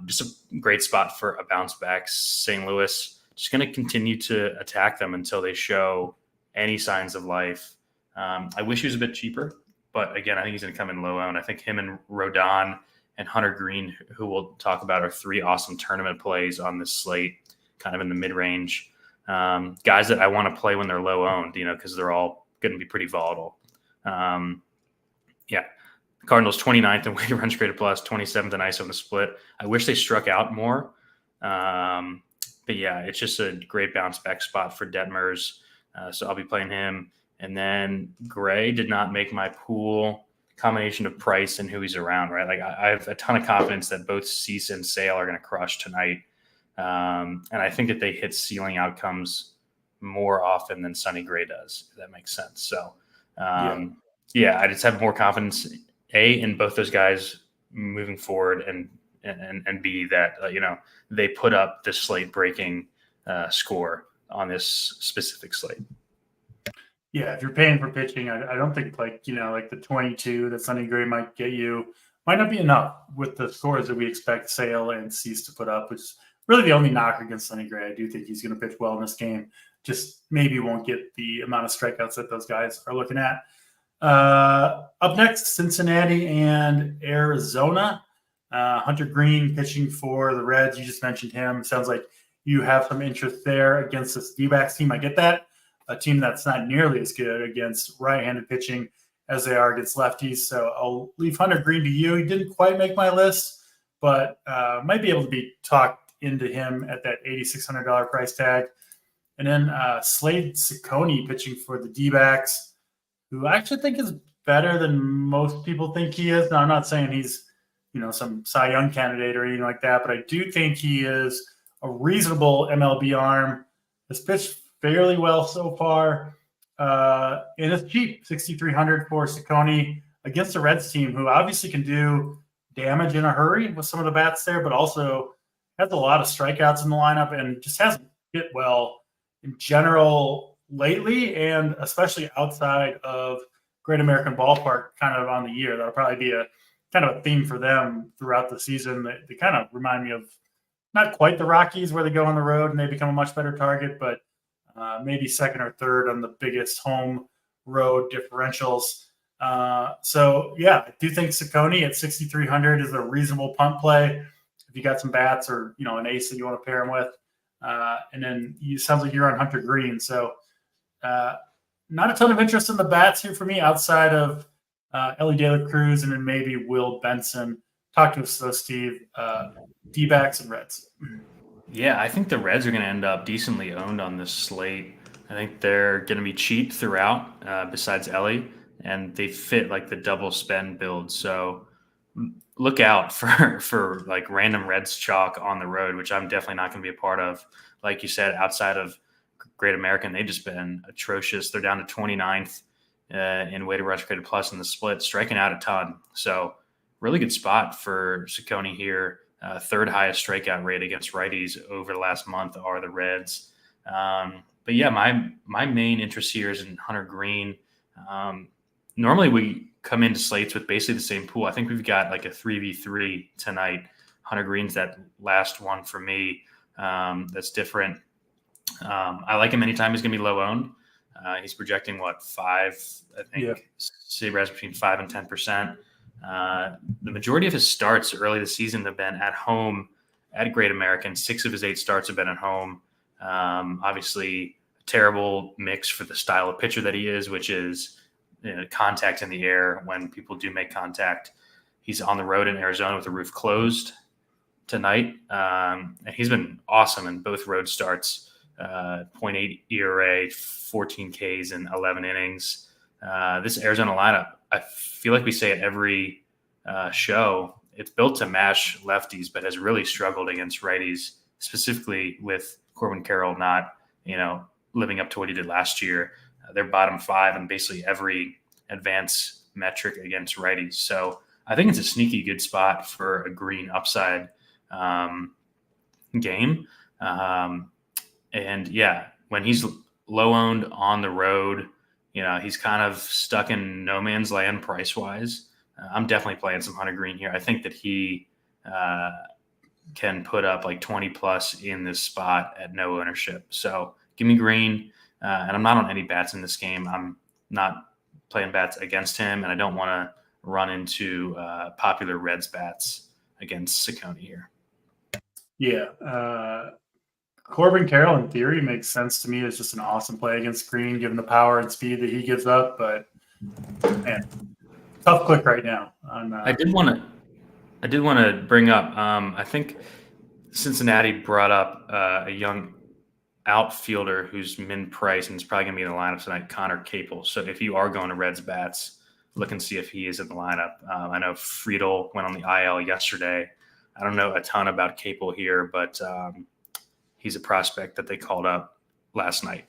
Just a great spot for a bounce back. St. Louis just going to continue to attack them until they show any signs of life. I wish he was a bit cheaper, but again, I think he's going to come in low owned. I think him and Rodon and Hunter Green, who we'll talk about, are three awesome tournament plays on this slate, kind of in the mid-range. Guys that I want to play when they're low owned, because they're all going to be pretty volatile. Cardinals 29th in weighted runs created plus, 27th in ISO in the split. I wish they struck out more. But yeah, it's just a great bounce back spot for Detmers. So I'll be playing him. And then Gray did not make my pool. Combination of price and who he's around, right? Like I have a ton of confidence that both Cease and Sale are going to crush tonight. And I think that they hit ceiling outcomes more often than Sonny Gray does, if that makes sense. So, I just have more confidence, A, in both those guys moving forward, and B, that, they put up this slate breaking score on this specific slate. Yeah, if you're paying for pitching, I don't think like the 22 that Sonny Gray might get you might not be enough with the scores that we expect Sale and Cease to put up, which is really the only knock against Sonny Gray. I do think he's going to pitch well in this game. Just maybe won't get the amount of strikeouts that those guys are looking at. Up next, Cincinnati and Arizona. Hunter Green pitching for the Reds. You just mentioned him. Sounds like you have some interest there against this D-backs team. I get that. A team that's not nearly as good against right-handed pitching as they are against lefties. So I'll leave Hunter Green to you. He didn't quite make my list, but might be able to be talked into him at that $8,600 price tag. And then Slade Ciccone pitching for the D-backs, who I actually think is better than most people think he is. Now, I'm not saying he's, some Cy Young candidate or anything like that, but I do think he is a reasonable MLB arm. Has pitched fairly well so far. And it's cheap, $6,300 for Ciccone against the Reds team, who obviously can do damage in a hurry with some of the bats there, but also has a lot of strikeouts in the lineup and just hasn't hit well in general lately, and especially outside of Great American Ballpark kind of on the year. That'll probably be a kind of a theme for them throughout the season. They kind of remind me of not quite the Rockies where they go on the road and they become a much better target, but maybe second or third on the biggest home road differentials. I do think Ciccone at 6,300 is a reasonable punt play if you got some bats or an ace that you want to pair him with. And then sounds like you're on Hunter Green, so not a ton of interest in the bats here for me outside of Ellie De La Cruz and then maybe Will Benson. Talk to us though, Steve. D-backs and Reds. Yeah, I think the Reds are going to end up decently owned on this slate. I think they're going to be cheap throughout, besides Ellie, and they fit like the double spend build. So look out for like random Reds chalk on the road, which I'm definitely not going to be a part of. Like you said, outside of Great American, they've just been atrocious. They're down to 29th in weighted runs created plus in the split, striking out a ton. So really good spot for Ciccone here. Third highest strikeout rate against righties over the last month are the Reds. But yeah, my main interest here is in Hunter Green. Normally we come into slates with basically the same pool. I think we've got like a 3v3 tonight. Hunter Green's that last one for me. That's different. I like him anytime he's going to be low owned. He's projecting 5, I think. Yeah. Sabres between 5 and 10%. The majority of his starts early this season have been at home at Great American. 6 of his 8 starts have been at home. Obviously, a terrible mix for the style of pitcher that he is, which is contact in the air when people do make contact. He's on the road in Arizona with the roof closed tonight. And he's been awesome in both road starts. 0.8 ERA, 14 Ks in 11 innings. This Arizona lineup, I feel like we say it every show, it's built to mash lefties, but has really struggled against righties, specifically with Corbin Carroll not, living up to what he did last year. They're bottom 5 in basically every advanced metric against righties. So I think it's a sneaky good spot for a Green upside game. And yeah, when he's low owned on the road, he's kind of stuck in no man's land price wise. I'm definitely playing some Hunter Green here. I think that he can put up like 20 plus in this spot at no ownership. So give me Green. And I'm not on any bats in this game. I'm not playing bats against him, and I don't want to run into popular Reds bats against Saccone here. Yeah. Corbin Carroll, in theory, makes sense to me. It's just an awesome play against Green, given the power and speed that he gives up. But, man, tough click right now. I did want to bring up, I think Cincinnati brought up a young outfielder who's min-priced and is probably going to be in the lineup tonight, Connor Capel. So if you are going to Reds bats, look and see if he is in the lineup. I know Friedel went on the IL yesterday. I don't know a ton about Capel here, but he's a prospect that they called up last night.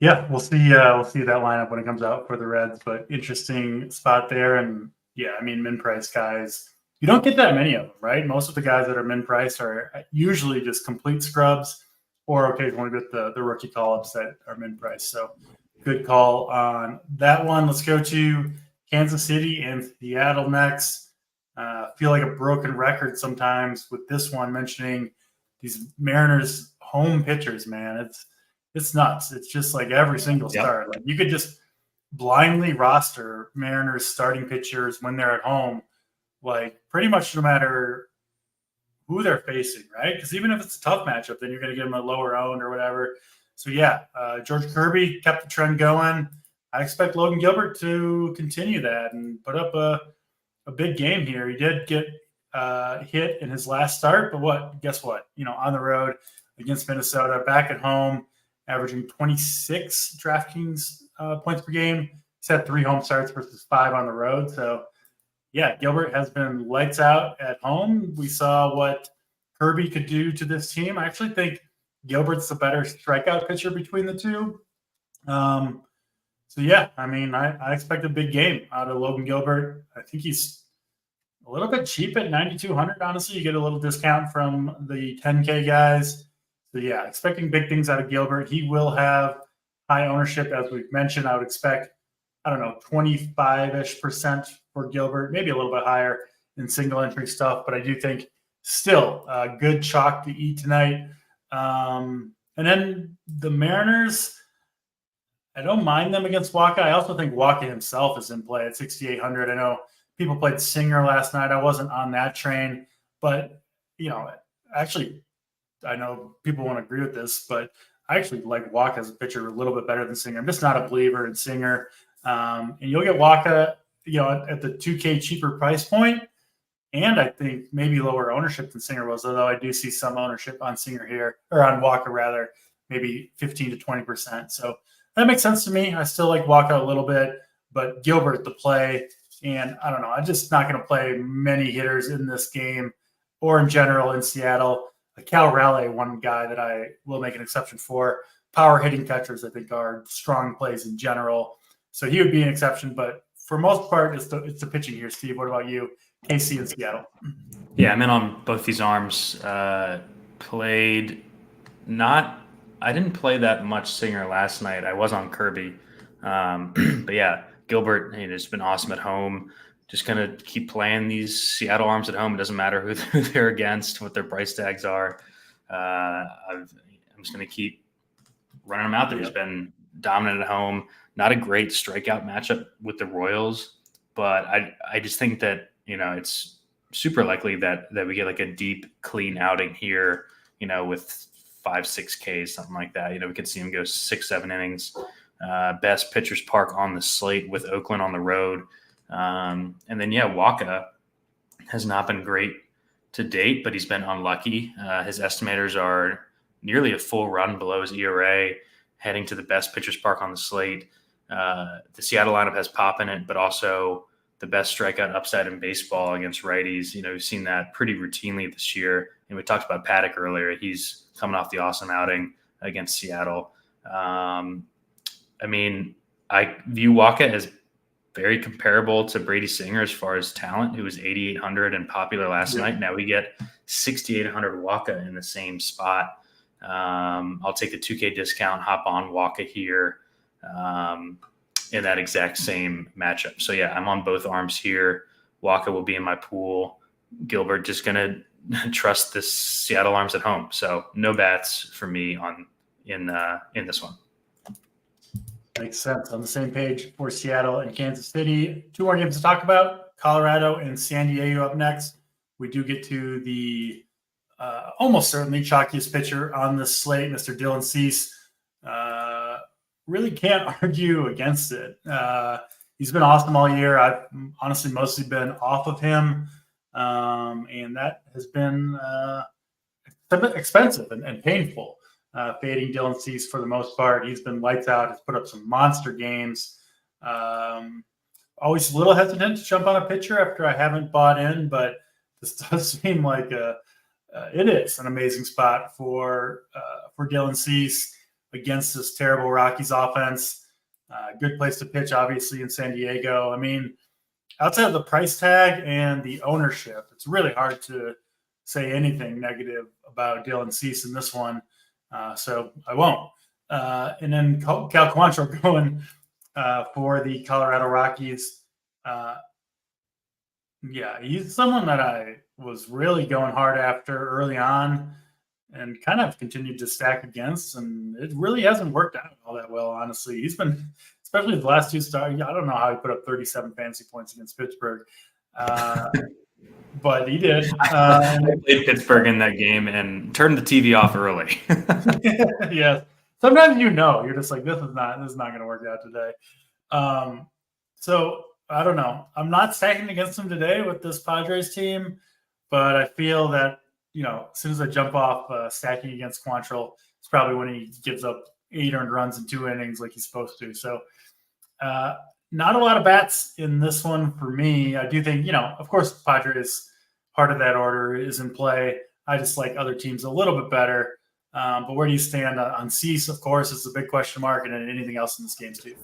Yeah, we'll see that lineup when it comes out for the Reds, but interesting spot there. And yeah, I mean, min-price guys, you don't get that many of them, right? Most of the guys that are min-price are usually just complete scrubs, or occasionally with the rookie call-ups that are min-price. So good call on that one. Let's go to Kansas City and Seattle next. Feel like a broken record sometimes with this one, mentioning these Mariners home pitchers, man. It's nuts. It's just like every single start. Like you could just blindly roster Mariners starting pitchers when they're at home, like pretty much no matter who they're facing, right? Because even if it's a tough matchup, then you're going to get them a lower owned or whatever. So yeah, George Kirby kept the trend going. I expect Logan Gilbert to continue that and put up a big game here. He did get hit in his last start, but guess what? On the road against Minnesota, back at home, averaging 26 DraftKings points per game. He's had 3 home starts versus 5 on the road. So, yeah, Gilbert has been lights out at home. We saw what Kirby could do to this team. I actually think Gilbert's the better strikeout pitcher between the two. So, yeah, I mean, I expect a big game out of Logan Gilbert. I think he's a little bit cheap at 9,200, honestly. You get a little discount from the 10K guys. So, yeah, expecting big things out of Gilbert. He will have high ownership, as we've mentioned. I would expect, 25-ish% for Gilbert, maybe a little bit higher in single entry stuff. But I do think still a good chalk to eat tonight. And then the Mariners, I don't mind them against Waka. I also think Waka himself is in play at 6,800. I know people played Singer last night. I wasn't on that train. But, actually – I know people won't agree with this, but I actually like Waka as a pitcher a little bit better than Singer. I'm just not a believer in Singer. And you'll get Waka, at the 2K cheaper price point, and I think maybe lower ownership than Singer was, although I do see some ownership on Singer here, or on Waka rather, maybe 15 to 20%. So that makes sense to me. I still like Waka a little bit, but Gilbert the play. And I don't know, I'm just not going to play many hitters in this game or in general in Seattle. Cal Raleigh, one guy that I will make an exception for. Power hitting catchers, I think, are strong plays in general. So he would be an exception, but for most part, it's the pitching here. Steve, what about you? KC and Seattle. Yeah, I'm in on both these arms. I didn't play that much Singer last night. I was on Kirby. But yeah, Gilbert has been awesome at home. Just going to keep playing these Seattle arms at home. It doesn't matter who they're against, what their price tags are. I'm just going to keep running them out there. He's been dominant at home. Not a great strikeout matchup with the Royals, but I just think that, it's super likely that we get like a deep, clean outing here, with 5-6 Ks, something like that. We could see him go 6-7 innings. Best pitchers park on the slate with Oakland on the road. And then, Waka has not been great to date, but he's been unlucky. His estimators are nearly a full run below his ERA, heading to the best pitchers park on the slate. The Seattle lineup has pop in it, but also the best strikeout upside in baseball against righties. We've seen that pretty routinely this year. And we talked about Paddock earlier. He's coming off the awesome outing against Seattle. I view Waka as very comparable to Brady Singer as far as talent, who was 8,800 and popular last night. Now we get 6,800 Waka in the same spot. I'll take the 2K discount, hop on Waka here in that exact same matchup. So yeah, I'm on both arms here. Waka will be in my pool. Gilbert just going to trust this Seattle arms at home. So no bats for me in this one. Makes sense. On the same page for Seattle and Kansas City. 2 more games to talk about. Colorado and San Diego up next. We do get to the almost certainly chalkiest pitcher on this slate, Mr. Dylan Cease. Really can't argue against it. He's been awesome all year. I've honestly mostly been off of him, and that has been expensive and painful. Fading Dylan Cease for the most part. He's been lights out. He's put up some monster games. Always a little hesitant to jump on a pitcher after I haven't bought in, but this does seem like it is an amazing spot for Dylan Cease against this terrible Rockies offense. Good place to pitch, obviously, in San Diego. I mean, outside of the price tag and the ownership, it's really hard to say anything negative about Dylan Cease in this one. So I won't. And then Cal Quantrill going for the Colorado Rockies. Yeah, he's someone that I was really going hard after early on and kind of continued to stack against, and it really hasn't worked out all that well, honestly. He's been, especially the last two starts, I don't know how he put up 37 fantasy points against Pittsburgh, but he did. I played Pittsburgh in that game and turned the TV off early. Yes. Sometimes you're just like, this is not going to work out today. So I don't know. I'm not stacking against him today with this Padres team, but I feel that, as soon as I jump off stacking against Quantrill, it's probably when he gives up 8 earned runs in 2 innings like he's supposed to. So not a lot of bats in this one for me. I do think, of course, Padres, part of that order is in play. I just like other teams a little bit better. But where do you stand on Cease? Of course, it's a big question mark, and anything else in this game, too.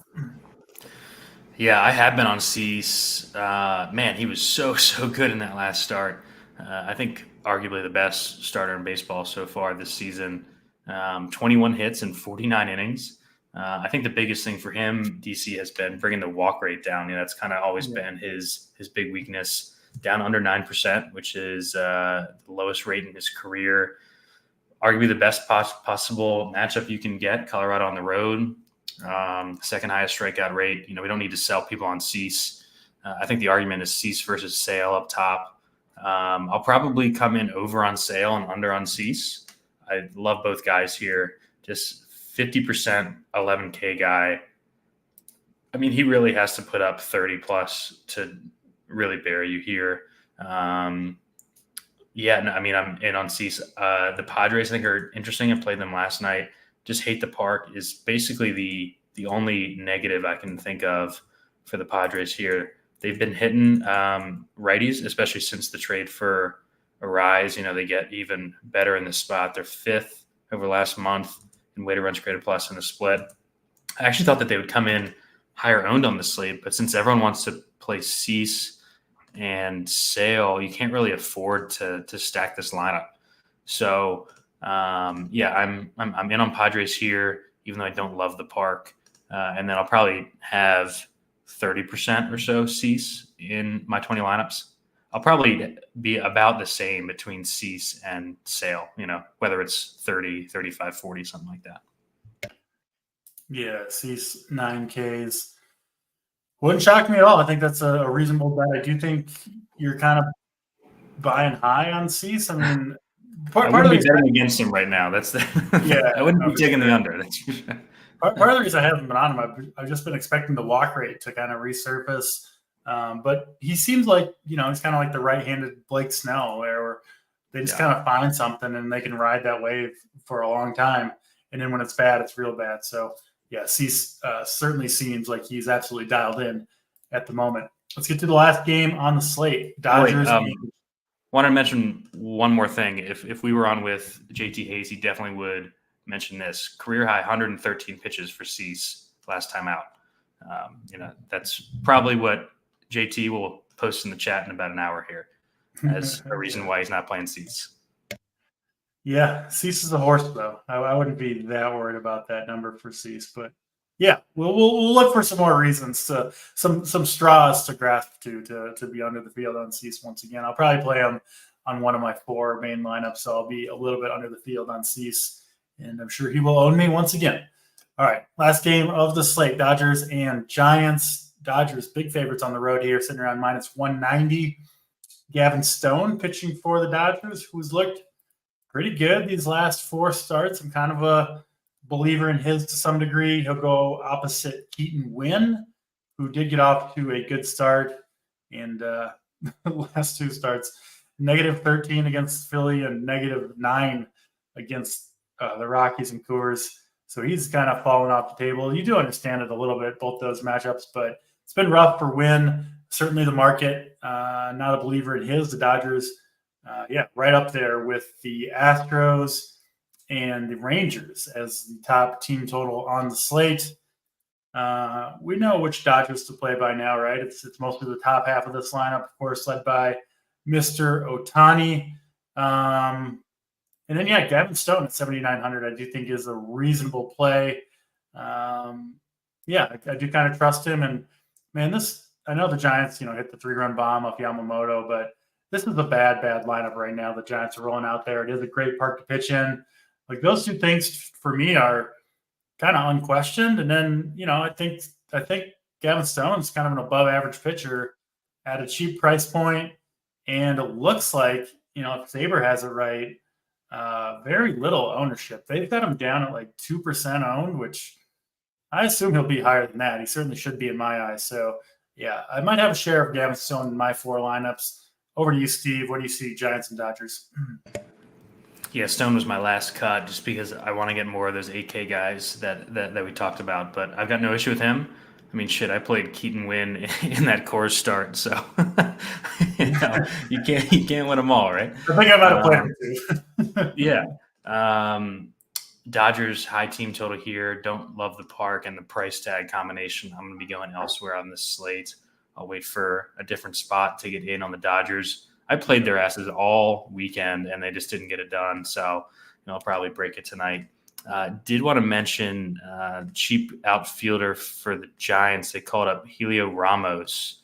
Yeah, I have been on Cease. Man, he was so good in that last start. I think arguably the best starter in baseball so far this season. 21 hits in 49 innings. I think the biggest thing for him, DC, has been bringing the walk rate down. That's kind of always been his big weakness. Down under 9%, which is the lowest rate in his career. Arguably the best possible matchup you can get, Colorado on the road. Second highest strikeout rate. We don't need to sell people on Cease. I think the argument is Cease versus Sale up top. I'll probably come in over on Sale and under on Cease. I love both guys here. Just 50% 11K guy. I mean, he really has to put up 30 plus to really bury you here. I'm in on Cease. The Padres, I think, are interesting. I played them last night. Just hate the park is basically the only negative I can think of for the Padres here. They've been hitting righties, especially since the trade for Arise. They get even better in the spot. They're 5th over last month in weighted runs created plus in the split. I actually thought that they would come in higher owned on the slate, but since everyone wants to play Cease and Sale, you can't really afford to stack this lineup. So I'm in on Padres here, even though I don't love the park. And then I'll probably have 30% or so Cease in my 20 lineups. I'll probably be about the same between Cease and Sale, whether it's 30, 35, 40, something like that. Yeah, Cease 9Ks. Wouldn't shock me at all. I think that's a reasonable bet. I do think you're kind of buying high on Cease. I mean, I wouldn't be betting against him right now. That's I wouldn't be taking the under. That's for sure. Part of the reason I haven't been on him, I've just been expecting the walk rate to kind of resurface. But he seems like, he's kind of like the right-handed Blake Snell, where they just kind of find something and they can ride that wave for a long time. And then when it's bad, it's real bad. So, yeah, Cease certainly seems like he's absolutely dialed in at the moment. Let's get to the last game on the slate. Dodgers. Want to mention one more thing. If we were on with JT Hayes, he definitely would mention this. Career high 113 pitches for Cease last time out. That's probably what JT will post in the chat in about an hour here as a reason why he's not playing Cease. Yeah, Cease is a horse, though. I wouldn't be that worried about that number for Cease, but yeah, we'll look for some more reasons to some straws to grasp to be under the field on Cease once again. I'll probably play him on one of my 4 main lineups, so I'll be a little bit under the field on Cease, and I'm sure he will own me once again. All right, last game of the slate: Dodgers and Giants. Dodgers, big favorites on the road here, sitting around minus 190. Gavin Stone pitching for the Dodgers, who's looked pretty good these last 4 starts. I'm kind of a believer in his to some degree. He'll go opposite Keaton Wynn, who did get off to a good start. And the last 2 starts, -13 against Philly and -9 against the Rockies and Coors. So he's kind of fallen off the table. You do understand it a little bit, both those matchups, but it's been rough for Wynn. Certainly the market, not a believer in his. The Dodgers, right up there with the Astros and the Rangers as the top team total on the slate. We know which Dodgers to play by now, right? It's mostly the top half of this lineup, of course, led by Mr. Ohtani. And then, Gavin Stone at 7,900, I do think is a reasonable play. I do kind of trust him. And, man, I know the Giants, hit the 3-run bomb off Yamamoto, but this is a bad lineup right now. The Giants are rolling out there. It is a great park to pitch in. Like, those 2 things for me are kind of unquestioned. And then, I think Gavin Stone's kind of an above average pitcher at a cheap price point. And it looks like, if Saber has it right, very little ownership. They've got him down at like 2% owned, which I assume he'll be higher than that. He certainly should be in my eyes. So, I might have a share of Gavin Stone in my 4 lineups. Over to you, Steve. What do you see, Giants and Dodgers? Yeah, Stone was my last cut just because I want to get more of those 8K guys that we talked about. But I've got no issue with him. I mean, shit, I played Keaton Wynn in that Coors start, so you can't win them all, right? I think I might have played him too. Dodgers high team total here. Don't love the park and the price tag combination. I'm going to be going elsewhere on this slate. I'll wait for a different spot to get in on the Dodgers. I played their asses all weekend, and they just didn't get it done. So I'll probably break it tonight. Did want to mention cheap outfielder for the Giants. They called up Helio Ramos,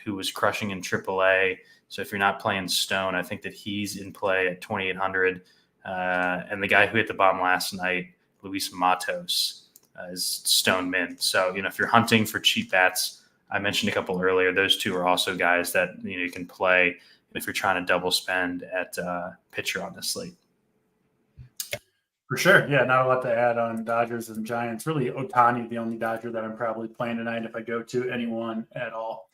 who was crushing in AAA. So if you're not playing Stone, I think that he's in play at 2,800. And the guy who hit the bomb last night, Luis Matos, is Stone min. So, if you're hunting for cheap bats, I mentioned a couple earlier, those 2 are also guys that you can play if you're trying to double spend at pitcher on this slate. For sure. Yeah, not a lot to add on Dodgers and Giants. Really, Ohtani, the only Dodger that I'm probably playing tonight if I go to anyone at all.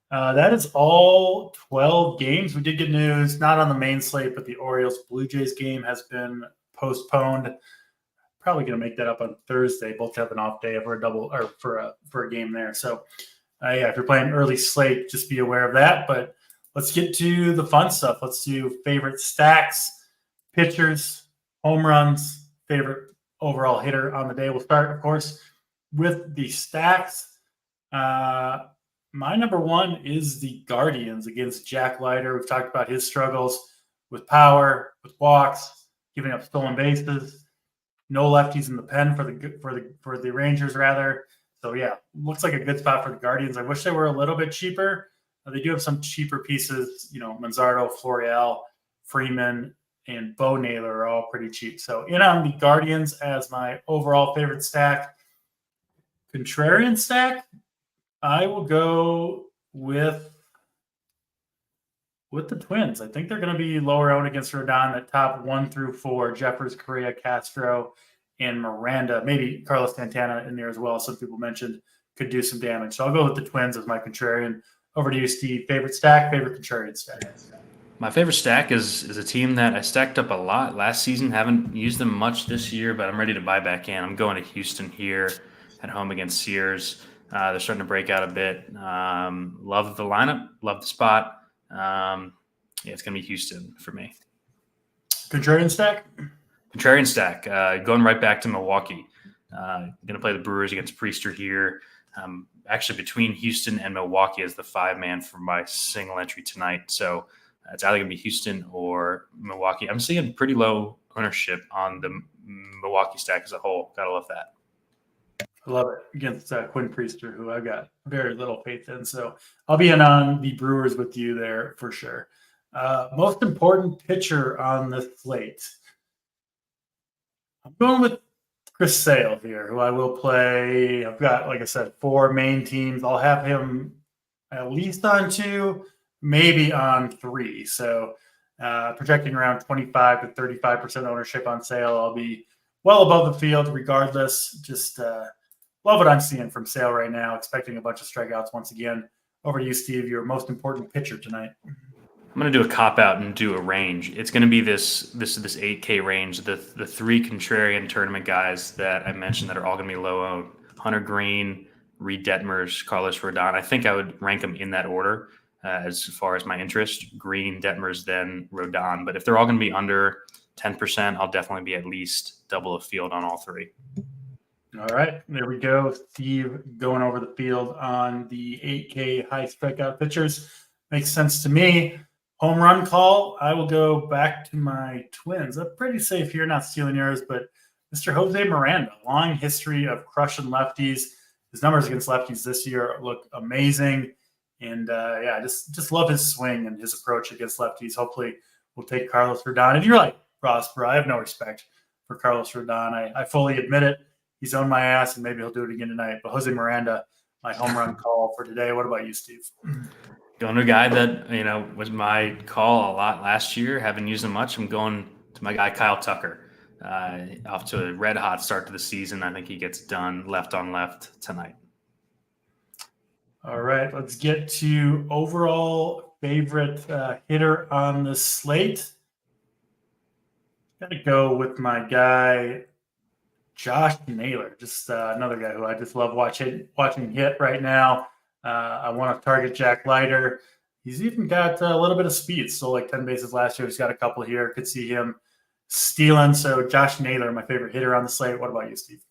That is all 12 games. We did get news, not on the main slate, but the Orioles-Blue Jays game has been postponed. Probably going to make that up on Thursday. Both have an off day for a double or for a game there. So, if you're playing early slate, just be aware of that. But let's get to the fun stuff. Let's do favorite stacks, pitchers, home runs, favorite overall hitter on the day. We'll start, of course, with the stacks. My number 1 is the Guardians against Jack Leiter. We've talked about his struggles with power, with walks, giving up stolen bases. No lefties in the pen for the Rangers, rather. So, looks like a good spot for the Guardians. I wish they were a little bit cheaper. They do have some cheaper pieces. Manzardo, Florial, Freeman, and Bo Naylor are all pretty cheap. So, in on the Guardians as my overall favorite stack. Contrarian stack, I will go with the Twins. I think they're going to be lower owned against Rodon at top 1 through 4. Jeffers, Correa, Castro, and Miranda. Maybe Carlos Santana in there as well. Some people mentioned could do some damage. So I'll go with the Twins as my contrarian. Over to you, Steve. Favorite stack, favorite contrarian stack. My favorite stack is a team that I stacked up a lot last season. Haven't used them much this year, but I'm ready to buy back in. I'm going to Houston here at home against Sears. They're starting to break out a bit. Love the lineup. Love the spot. It's going to be Houston for me. Contrarian stack? Contrarian stack. Going right back to Milwaukee. Going to play the Brewers against Priester here. Actually, between Houston and Milwaukee as the 5-man for my single entry tonight. So it's either going to be Houston or Milwaukee. I'm seeing pretty low ownership on the Milwaukee stack as a whole. Gotta love that. I love it against Quinn Priester, who I've got very little faith in. So I'll be in on the Brewers with you there for sure. Most important pitcher on the slate. I'm going with Chris Sale here, who I will play. I've got, like I said, 4 main teams. I'll have him at least on 2, maybe on 3. So projecting around 25 to 35% ownership on Sale. I'll be well above the field regardless. Just love what I'm seeing from Sale right now. Expecting a bunch of strikeouts once again. Over to you, Steve, your most important pitcher tonight. I'm going to do a cop-out and do a range. It's going to be this 8K range. The 3 contrarian tournament guys that I mentioned that are all going to be low owned. Hunter Green, Reed Detmers, Carlos Rodon. I think I would rank them in that order as far as my interest. Green, Detmers, then Rodon. But if they're all going to be under 10%, I'll definitely be at least double a field on all 3. All right, there we go. Steve going over the field on the 8K high strikeout pitchers. Makes sense to me. Home run call, I will go back to my Twins. I'm pretty safe here, not stealing yours, but Mr. Jose Miranda, long history of crushing lefties. His numbers against lefties this year look amazing. And I just love his swing and his approach against lefties. Hopefully we'll take Carlos Rodon. And you're right, Prosper, I have no respect for Carlos Rodon. I fully admit it. He's on my ass, and maybe he'll do it again tonight. But Jose Miranda, my home run call for today. What about you, Steve? Going to a guy that, was my call a lot last year. Haven't used him much. I'm going to my guy, Kyle Tucker. Off to a red hot start to the season. I think he gets done left on left tonight. All right, let's get to overall favorite hitter on the slate. Got to go with my guy, Josh Naylor. Just another guy who I just love watching hit right now. I want to target Jack Leiter. He's even got a little bit of speed. Stole like 10 bases last year. He's got a couple here. Could see him stealing. So Josh Naylor, my favorite hitter on the slate. What about you, Steve?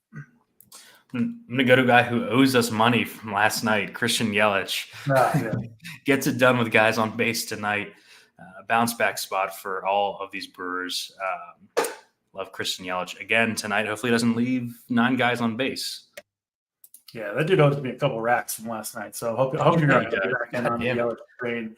I'm going to go to a guy who owes us money from last night, Christian Yelich. Gets it done with guys on base tonight. Bounce back spot for all of these Brewers. Love Christian Yelich. Again, tonight, hopefully doesn't leave 9 guys on base. Yeah, that dude owes me a couple racks from last night. So I hope you're going to get back in on the Yelich train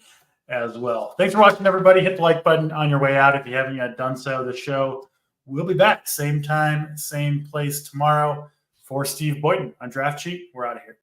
as well. Thanks for watching, everybody. Hit the like button on your way out if you haven't yet done so. The show will be back same time, same place tomorrow. For Steve Boynton on Draft Sheet, we're out of here.